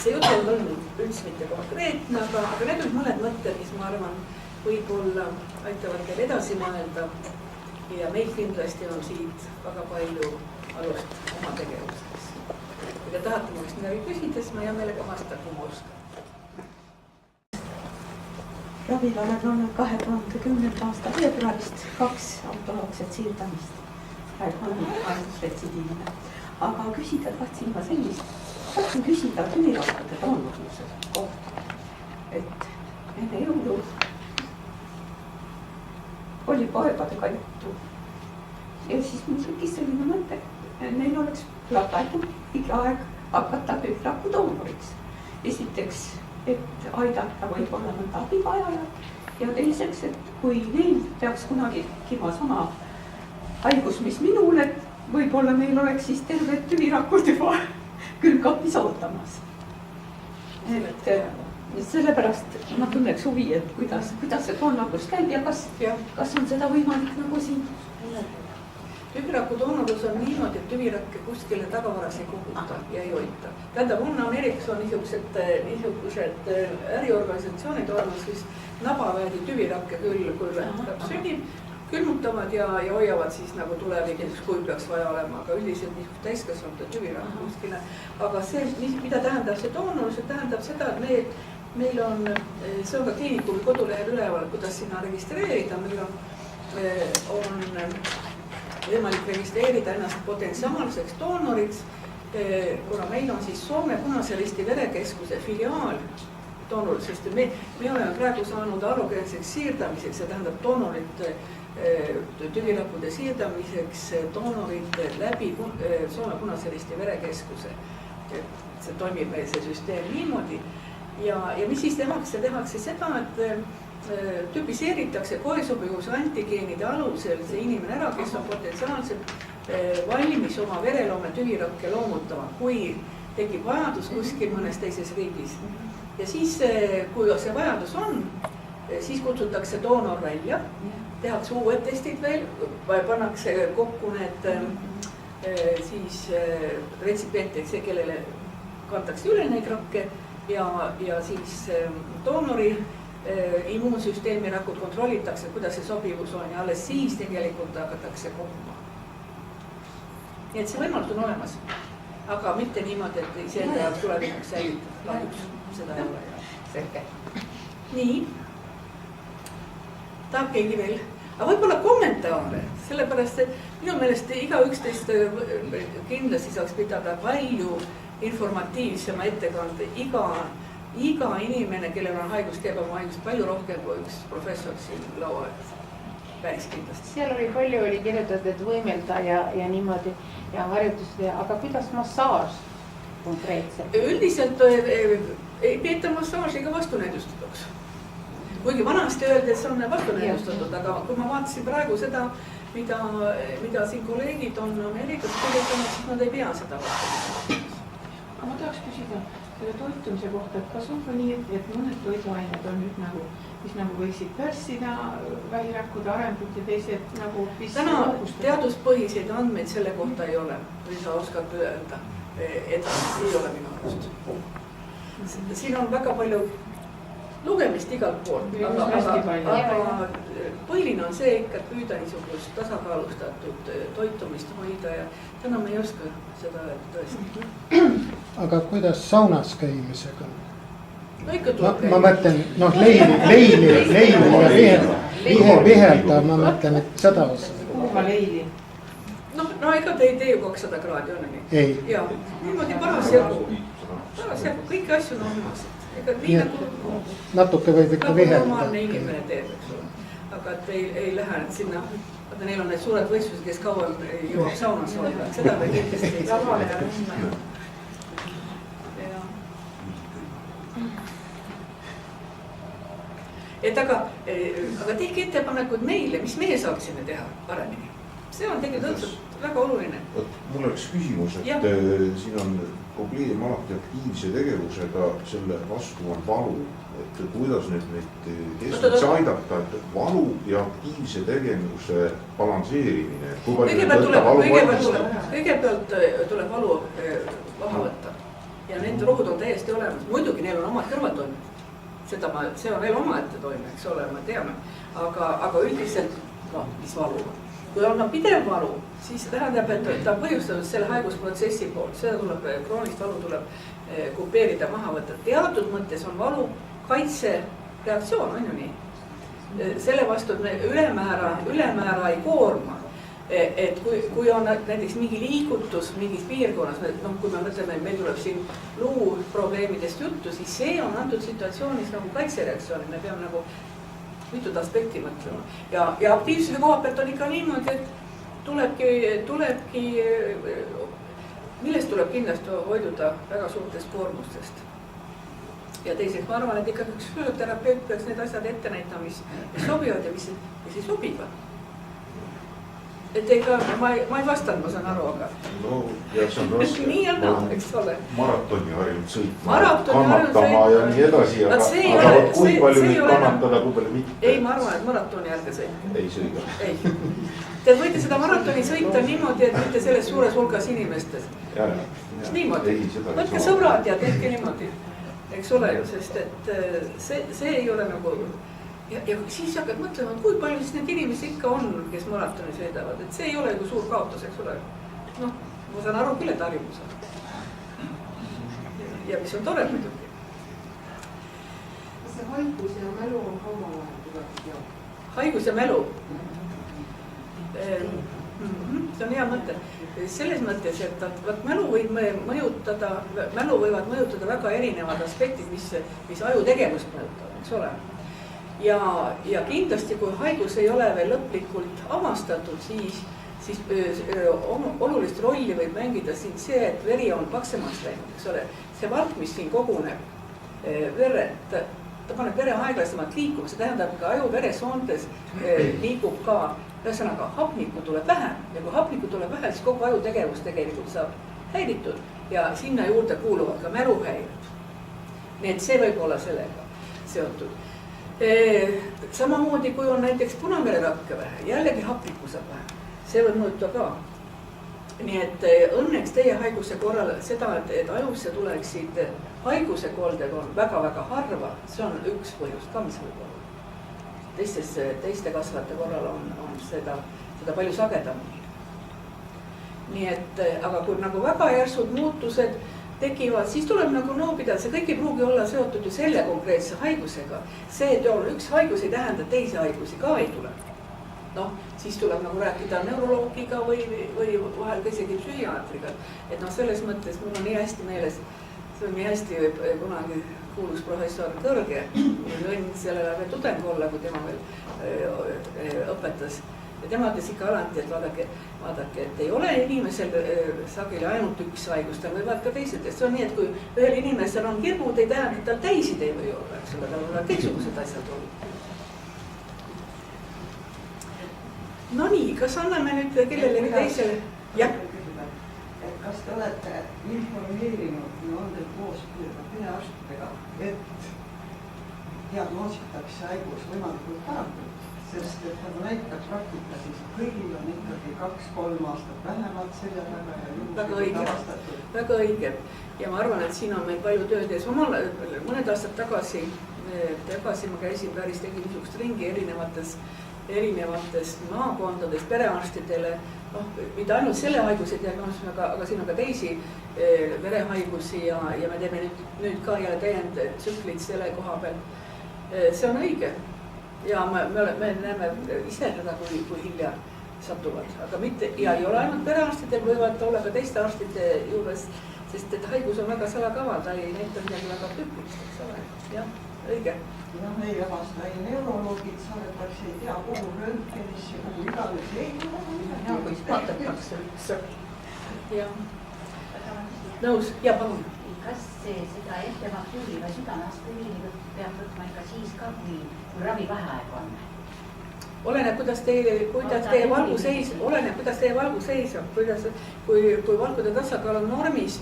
see jutt on olnud üldse mitte konkreetne, aga need on mõned mõtted, mis ma arvan võib-olla aitavad teil edasi mõelda ja meil kindlasti on siit väga palju alust oma tegevuseks. Kui te tahate muist midagi küsida, siis ma hea meelega vastan, kui ma oskan. Ravil olen olnud 2010. aasta veebruarist 2 autoloogset siirdamist. Praegu on haigusretsidiivne. Aga küsida tahtsin ma sellist. Tahtsin küsida tüvirakkude doonorluse kohta. Et enne jõulu oli poegadega juttu. Ja siis mul tekkis selline mõte, et neil oleks praegu iga aeg hakata tüvirakku doonoriks. Esiteks, et aidata võib-olla mõnda abivajajat ja teiseks, et kui neil peaks kunagi tekkima sama haigus, mis minul, et võib-olla meil oleks siis terved tüvirakud juba külmkapis ootamas. Et sellepärast ma tunneks huvi, et kuidas see doonorlus käib ja kas on seda võimalik nagu siin? Tüviraku doonorlus on niimoodi, et tüvirakke kuskile tagavaras ei koguta ja ei hoita. Tähendab, on Ameerikas on niisugused äriorganisatsioonid olemas, siis nabaväedi tüvirakke küll, kui laps sünnib, külmutavad ja hoiavad siis nagu tulevikus, kui peaks vaja olema, aga üldiselt niisugust täiskasvanute tüvirakk kuskile. Aga see, mida tähendab see doonorlus, see tähendab seda, et meil on, see on ka kliinikumi kodulehel üleval, kuidas sinna registreerida, meil on võimalik registreerida ennast potentsiaalseks doonoriks, kuna meil on siis Soome Punase Risti verekeskuse filiaal doonorid, sest me oleme praegu saanud allogeenseks siirdamiseks, see tähendab doonorite tüvirakkude siirdamiseks doonorid läbi Soome Punase Risti verekeskuse. See toimib meil see süsteem niimoodi ja mis siis tehakse? Tehakse seda, et tüpiseeritakse koesobivuse antigeenide alusel see inimene ära, kes on potentsiaalselt valmis oma vereloome tüvirakke loomutama, kui tekib vajadus kuskil mõnes teises riigis. Ja siis, kui see vajadus on, siis kutsutakse doonor välja, tehakse uued testid veel, pannakse kokku need siis retsipientid, kellele kantakse üle neid rakke ja siis doonori immuunsüsteemi rakud kontrollitakse, kuidas see sobivus on ja alles siis tegelikult hakatakse kokkuma. Nii et see võimalus on olemas, aga mitte niimoodi, et iseenda jaoks tulevikuks säilitab. Kahjuks seda ei ole. Selge. Nii. Tahab keegi veel aga võib-olla kommentaare, sellepärast et minu meelest igaüks teist kindlasti saaks pidada palju informatiivsema ettekande. Iga inimene, kellel on haigus, teeb oma haigust palju rohkem kui üks professor siin laua ees. Päris kindlasti. Seal oli kirjutatud, et võimelda ja niimoodi ja harjutused, aga kuidas massaaž konkreetselt? Üldiselt ei peeta massaažiga vastunäidustatuks. Kuigi vanasti öeldi, et see on vastunäidustatud, aga kui ma vaatasin praegu seda, mida siin kolleegid on Ameerikas kirjutanud, siis nad ei pea seda vastunäidustatuks. Aga ma tahaks küsida selle toitumise kohta, et kas on ka nii, et mõned toiduained on nüüd nagu, mis nagu võiksid pärssida vähirakkude arengut ja teised nagu täna teaduspõhiseid andmeid selle kohta ei ole, või sa oskad öelda, et ei ole minu arust. Siin on väga palju lugemist igalt poolt, aga põhiline on see ikka, et püüda niisugust tasakaalustatud toitumist hoida ja täna me ei oska seda tõesti. Aga kuidas saunas käimisega? No ikka tuleb ma mõtlen, leili ja vihelda, ma mõtlen, et seda osa. kuuma leili. No ega te ei tee ju 200 kraadi, on nii? Ei. Ja niimoodi parasjagu, kõiki asju normaalselt. Ega nii nagu natuke võib ikka vihelda. Normaalne inimene teeb, eks ole. Aga et ei lähe sinna, vaata neil on need suured võistlused, kes kauem jõuab saunas olla, seda me kindlasti ei saa. Et aga tehke ettepanekud meile, mis meie saaksime teha paremini. See on tegelikult väga oluline. Mul oleks küsimus, et siin on probleem alati aktiivse tegevusega, selle vastu on valu. Et kuidas neid keskmisi aidata, et valu ja aktiivse tegevuse balansseerimine. Kõigepealt tuleb valu maha võtta ja need rohud on täiesti olemas. Muidugi neil on omad kõrvaltoimed. See on veel omaette toime, eks ole, me teame. Aga üldiselt, mis valu on? Kui on pidev valu, siis tähendab, et ta on põhjustatud selle haigusprotsessi poolt. Seda tuleb, kroonist valu tuleb kupeerida, maha võtta. Teatud mõttes on valu kaitsereaktsioon, on ju nii? Selle vastu, et me ülemäära ei koorma. Et kui on näiteks mingi liigutus mingis piirkonnas, kui me mõtleme, et meil tuleb siin luuprobleemidest juttu, siis see on antud situatsioonis nagu kaitsereaktsioon, me peame nagu mitut aspekti mõtlema. Ja aktiivsuse koha pealt on ikka niimoodi, et tulebki, millest tuleb kindlasti hoiduda väga suurtest koormustest. Ja teiseks ma arvan, et ikkagi üks füsioterapeut peaks need asjad ette näitama, mis sobivad ja mis ei sobiva. Et ega ma ei vastanud, ma saan aru, aga no, jah, see on raske. Nii on, eks ole. Maratoni harjunud sõitma, kannatama ja nii edasi, aga kui palju nüüd kannatada, kui palju mitte. Ei, ma arvan, et maratoni ärge sõita. Ei sõida. Ei. Te võite seda maratoni sõita niimoodi, et mitte selles suures hulgas inimestes. Niimoodi. Võtke sõbrad ja tehke niimoodi. Eks ole ju, sest et see ei ole nagu... Ja siis hakkad mõtlema, kui palju siis need inimesi ikka on, kes maratoni sõidavad, et see ei ole ju suur kaotus, eks ole. Ma saan aru küll, et harjumus on. Ja mis on tore muidugi. Kas see haigus ja mälu on omavahel kuidagi teada? Haigus ja mälu? See on hea mõte. Selles mõttes, et mälu võivad mõjutada väga erinevad aspektid, mis aju tegevust mõjutavad, eks ole. Ja kindlasti, kui haigus ei ole veel lõplikult avastatud, siis olulist rolli võib mängida siin see, et veri on paksemaks läinud, eks ole. See valk, mis siin koguneb verret, ta paneb vere aeglasemalt liikuma, see tähendab ka aju veresoontes liigub ka, ühesõnaga hapnikku tuleb vähem ja kui hapnikku tuleb vähem, siis kogu aju tegevus tegelikult saab häiritud ja sinna juurde kuuluvad ka mäluhäired. Nii et see võib olla sellega seotud. Samamoodi, kui on näiteks punavererakke vähe, jällegi hapnikku saab vähe, see võib mõjuta ka. Nii et õnneks teie haiguse korral seda, et ajusse tuleksid haiguse kolded on väga-väga harva, see on üks põhjus ka, mis võib olla. Teiste kasvajate korral on seda palju sagedamini. Nii et, aga kui nagu väga järsud muutused tekivad, siis tuleb nagu noopida, see kõik ei pruugi olla seotud ju selle konkreetse haigusega. See, et on üks haigus ei tähenda, teisi haigusi ka ei tule. noh, siis tuleb nagu rääkida neuroloogiga või vahel ka isegi psühhiaatriga. Et noh, selles mõttes mul on nii hästi meeles, see on nii hästi kunagi kuulus professor Kõrge, mul õnn sellel ajal tudeng olla, kui tema veel õpetas. Ja tema ütles ikka alati, et vaadake, et ei ole inimesel sageli ainult üks haigus, tal võivad ka teised. See on nii, et kui ühel inimesel on hirmud, ei tähenda, et tal täisid ei või olla, eks ole, tal võivad kõiksugused asjad olla. No nii, kas anname nüüd kellelegi teisele? Jah. Kas te olete informeerinud või on teil koostööga perearstidega, et diagnoositakse haigus võimalikult parakult? Sest et nagu näitab praktika, siis kõigil on ikkagi 2-3 aastat vähemalt selja taga ja juhul väga õige. Ja ma arvan, et siin on meil palju tööd ees. Mõned aastad tagasi ma käisin päris, tegin niisugust ringi erinevates maakondades perearstidele, noh, mitte ainult selle haiguse diagnoosime, aga siin on ka teisi verehaigusi ja me teeme nüüd ka jälle täiendtsüklid selle koha peal. See on õige. Ja me näeme ise seda, kui hilja satuvad, aga mitte, ja ei ole ainult perearstidel, võivad olla ka teiste arstide juures, sest et haigus on väga salakaval, ta ei näita midagi väga tüüpilist, eks ole, jah, õige. Ja meile vasta ei neuroloogid saadetakse, ei tea, kuhu röntgenisse, kuhu iganes ei ja kui vaadatakse üldse. Jah, nõus, ja palun. Kas seda eftemaktüüri või südameaspiriini peab võtma ikka siis ka, kui ravi vaheaeg on? Oleneb, kuidas teie valgu seis on, kui valgude tasakaal on normis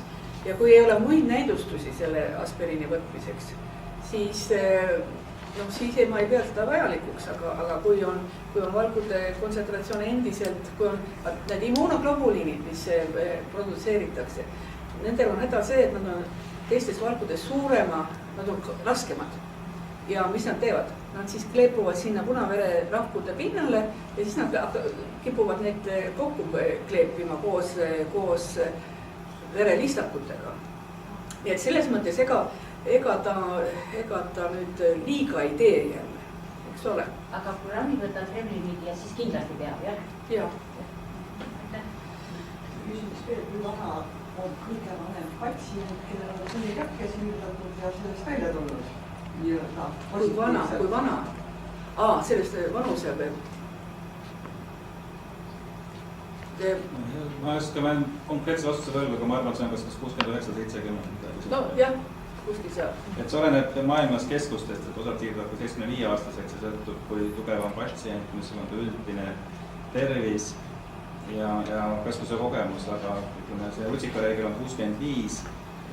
ja kui ei ole muid näidustusi selle aspiriini võtmiseks, siis ma ei pea seda vajalikuks, aga kui on valgude kontsentratsioon endiselt, kui on need immuunoglobuliinid, mis produtseeritakse, nendel on häda see, et nad on teistes valgudes suurema, nad on raskemad. Ja mis nad teevad? Nad siis kleepuvad sinna punavere rahkude pinnale ja siis nad kipuvad neid kokku kleepima koos verelistakutega. Nii et selles mõttes ega ta nüüd liiga ei tee jälle, eks ole. Aga kui ravi võtad Revlimid ja siis kindlasti peab, jah? Jah. Küsimus veel, kui vana on kõige vanem patsient, kellel on mõni käkke siirdatud ja sellest välja tulnud? Kui vana? Sellest vanuse peab. Ma ei oska veel konkreetse vastuse võlgu, aga ma arvan, et see on kas 69-70. No jah, kuskil seal. Et see oleneb maailmas keskustest, et osad siirduvad ka 75-aastaseks ja sõltub, kui tugev on patsient, mis on ta üldine tervis ja kasvuse kogemus, aga ütleme, see rusikareegel on 65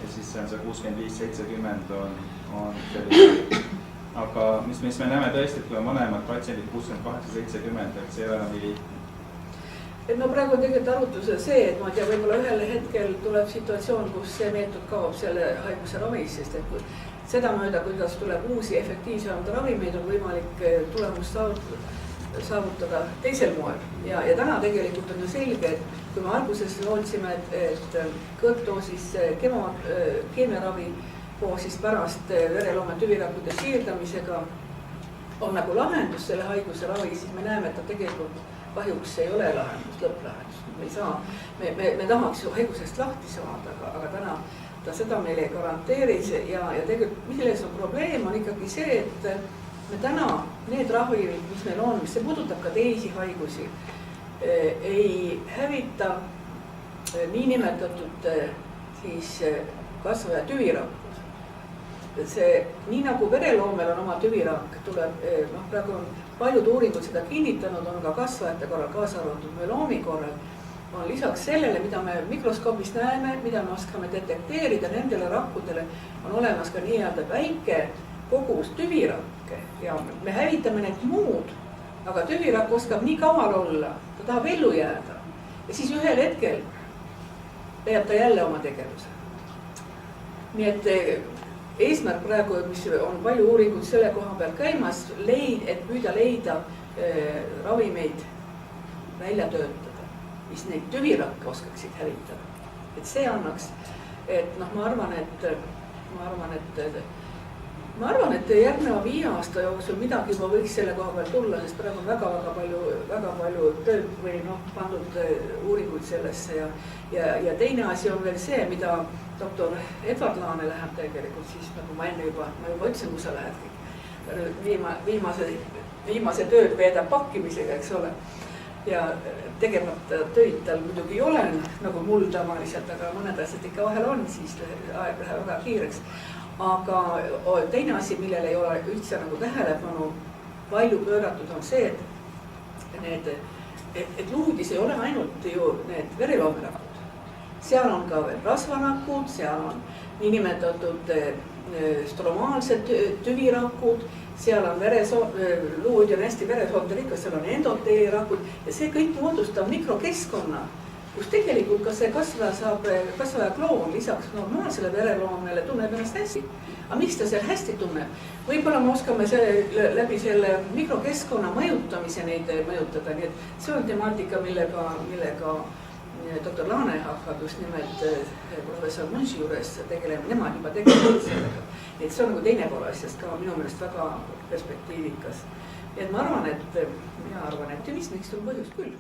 ja siis see on see 65-70 on selline. Aga mis me näeme tõesti, et kui on vanemad patsiendid 68-70, et see ei ole enam nii lihtne. No praegu on tegelikult arvutusel see, et ma tea, võib-olla ühel hetkel tuleb situatsioon, kus see meetod kaob selle haiguse ravis, sest et seda mööda, kuidas tuleb uusi efektiivsemad ravimeid, on võimalik tulemust saavutada teisel moel. Ja täna tegelikult on ju selge, et kui me alguses lootsime, et kõrgdoosis keemiaravi koos siis pärast vereloome tüvirakkude siirdamisega on nagu lahendus selle haiguse ravi, siis me näeme, et ta tegelikult kahjuks ei ole lahendus, lõpplahendus. Me tahaks ju haigusest lahti saada, aga täna ta seda meile ei garanteeris ja tegelikult milles on probleem, on ikkagi see, et me täna need ravimid, mis meil on, see puudutab ka teisi haigusi, ei hävita niinimetatud siis kasvaja tüvirakkus. See, nii nagu vereloomel on oma tüvirakk, tuleb, praegu on paljud uuringud seda kinnitanud, on ka kasvajate korral, kaasa arvatud müeloomi korral, on lisaks sellele, mida me mikroskoobis näeme, mida me oskame detekteerida, nendele rakkudele on olemas ka nii-öelda väike kogus tüvirakke ja me hävitame need muud, aga tüvirakk oskab nii kaval olla, ta tahab ellu jääda ja siis ühel hetkel leiab ta jälle oma tegevuse. Nii et eesmärk praegu, mis on palju uuringuid selle koha peal käimas, et püüda leida ravimeid välja töötada, mis neid tüvirakke oskaksid hävitada. Et see annaks, et ma arvan, et ma arvan, et järgneva 5 aasta jooksul midagi juba võiks selle koha peal tulla, sest praegu on väga palju tööd või noh, pandud uuringuid sellesse ja teine asi on veel see, mida doktor Edward Laane läheb tegelikult siis, nagu ma juba ütlesin, kus sa lähed viimase tööd veedab pakkimisega, eks ole. Ja tegemata töid tal muidugi ei ole, nagu mul tavaliselt, aga mõned asjad ikka vahel on, siis aeg läheb väga kiireks. Aga teine asi, millele ei ole üldse nagu tähelepanu palju pööratud, on see, et luudis ei ole ainult ju need vereloomerakud. Seal on ka veel rasvarakud, seal on niinimetatud stromaalsed tüvirakud, seal on luud on hästi veresoonde rikkas, seal on endoteelirakud ja see kõik moodustab mikrokeskkonna, kus tegelikult ka see kasvaja kloon lisaks normaalsele vereloomele tunneb ennast hästi. Aga miks ta seal hästi tunneb? Võib-olla me oskame läbi selle mikrokeskkonna mõjutamise neid mõjutada, nii et see on temaatika, millega doktor Laane hakkab just nimelt professor Munši juures tegelema, nemad juba tegelevad sellega. Et see on nagu teine pool asjast ka minu meelest väga perspektiivikas. Et ma arvan, et tümismiks on põhjus küll.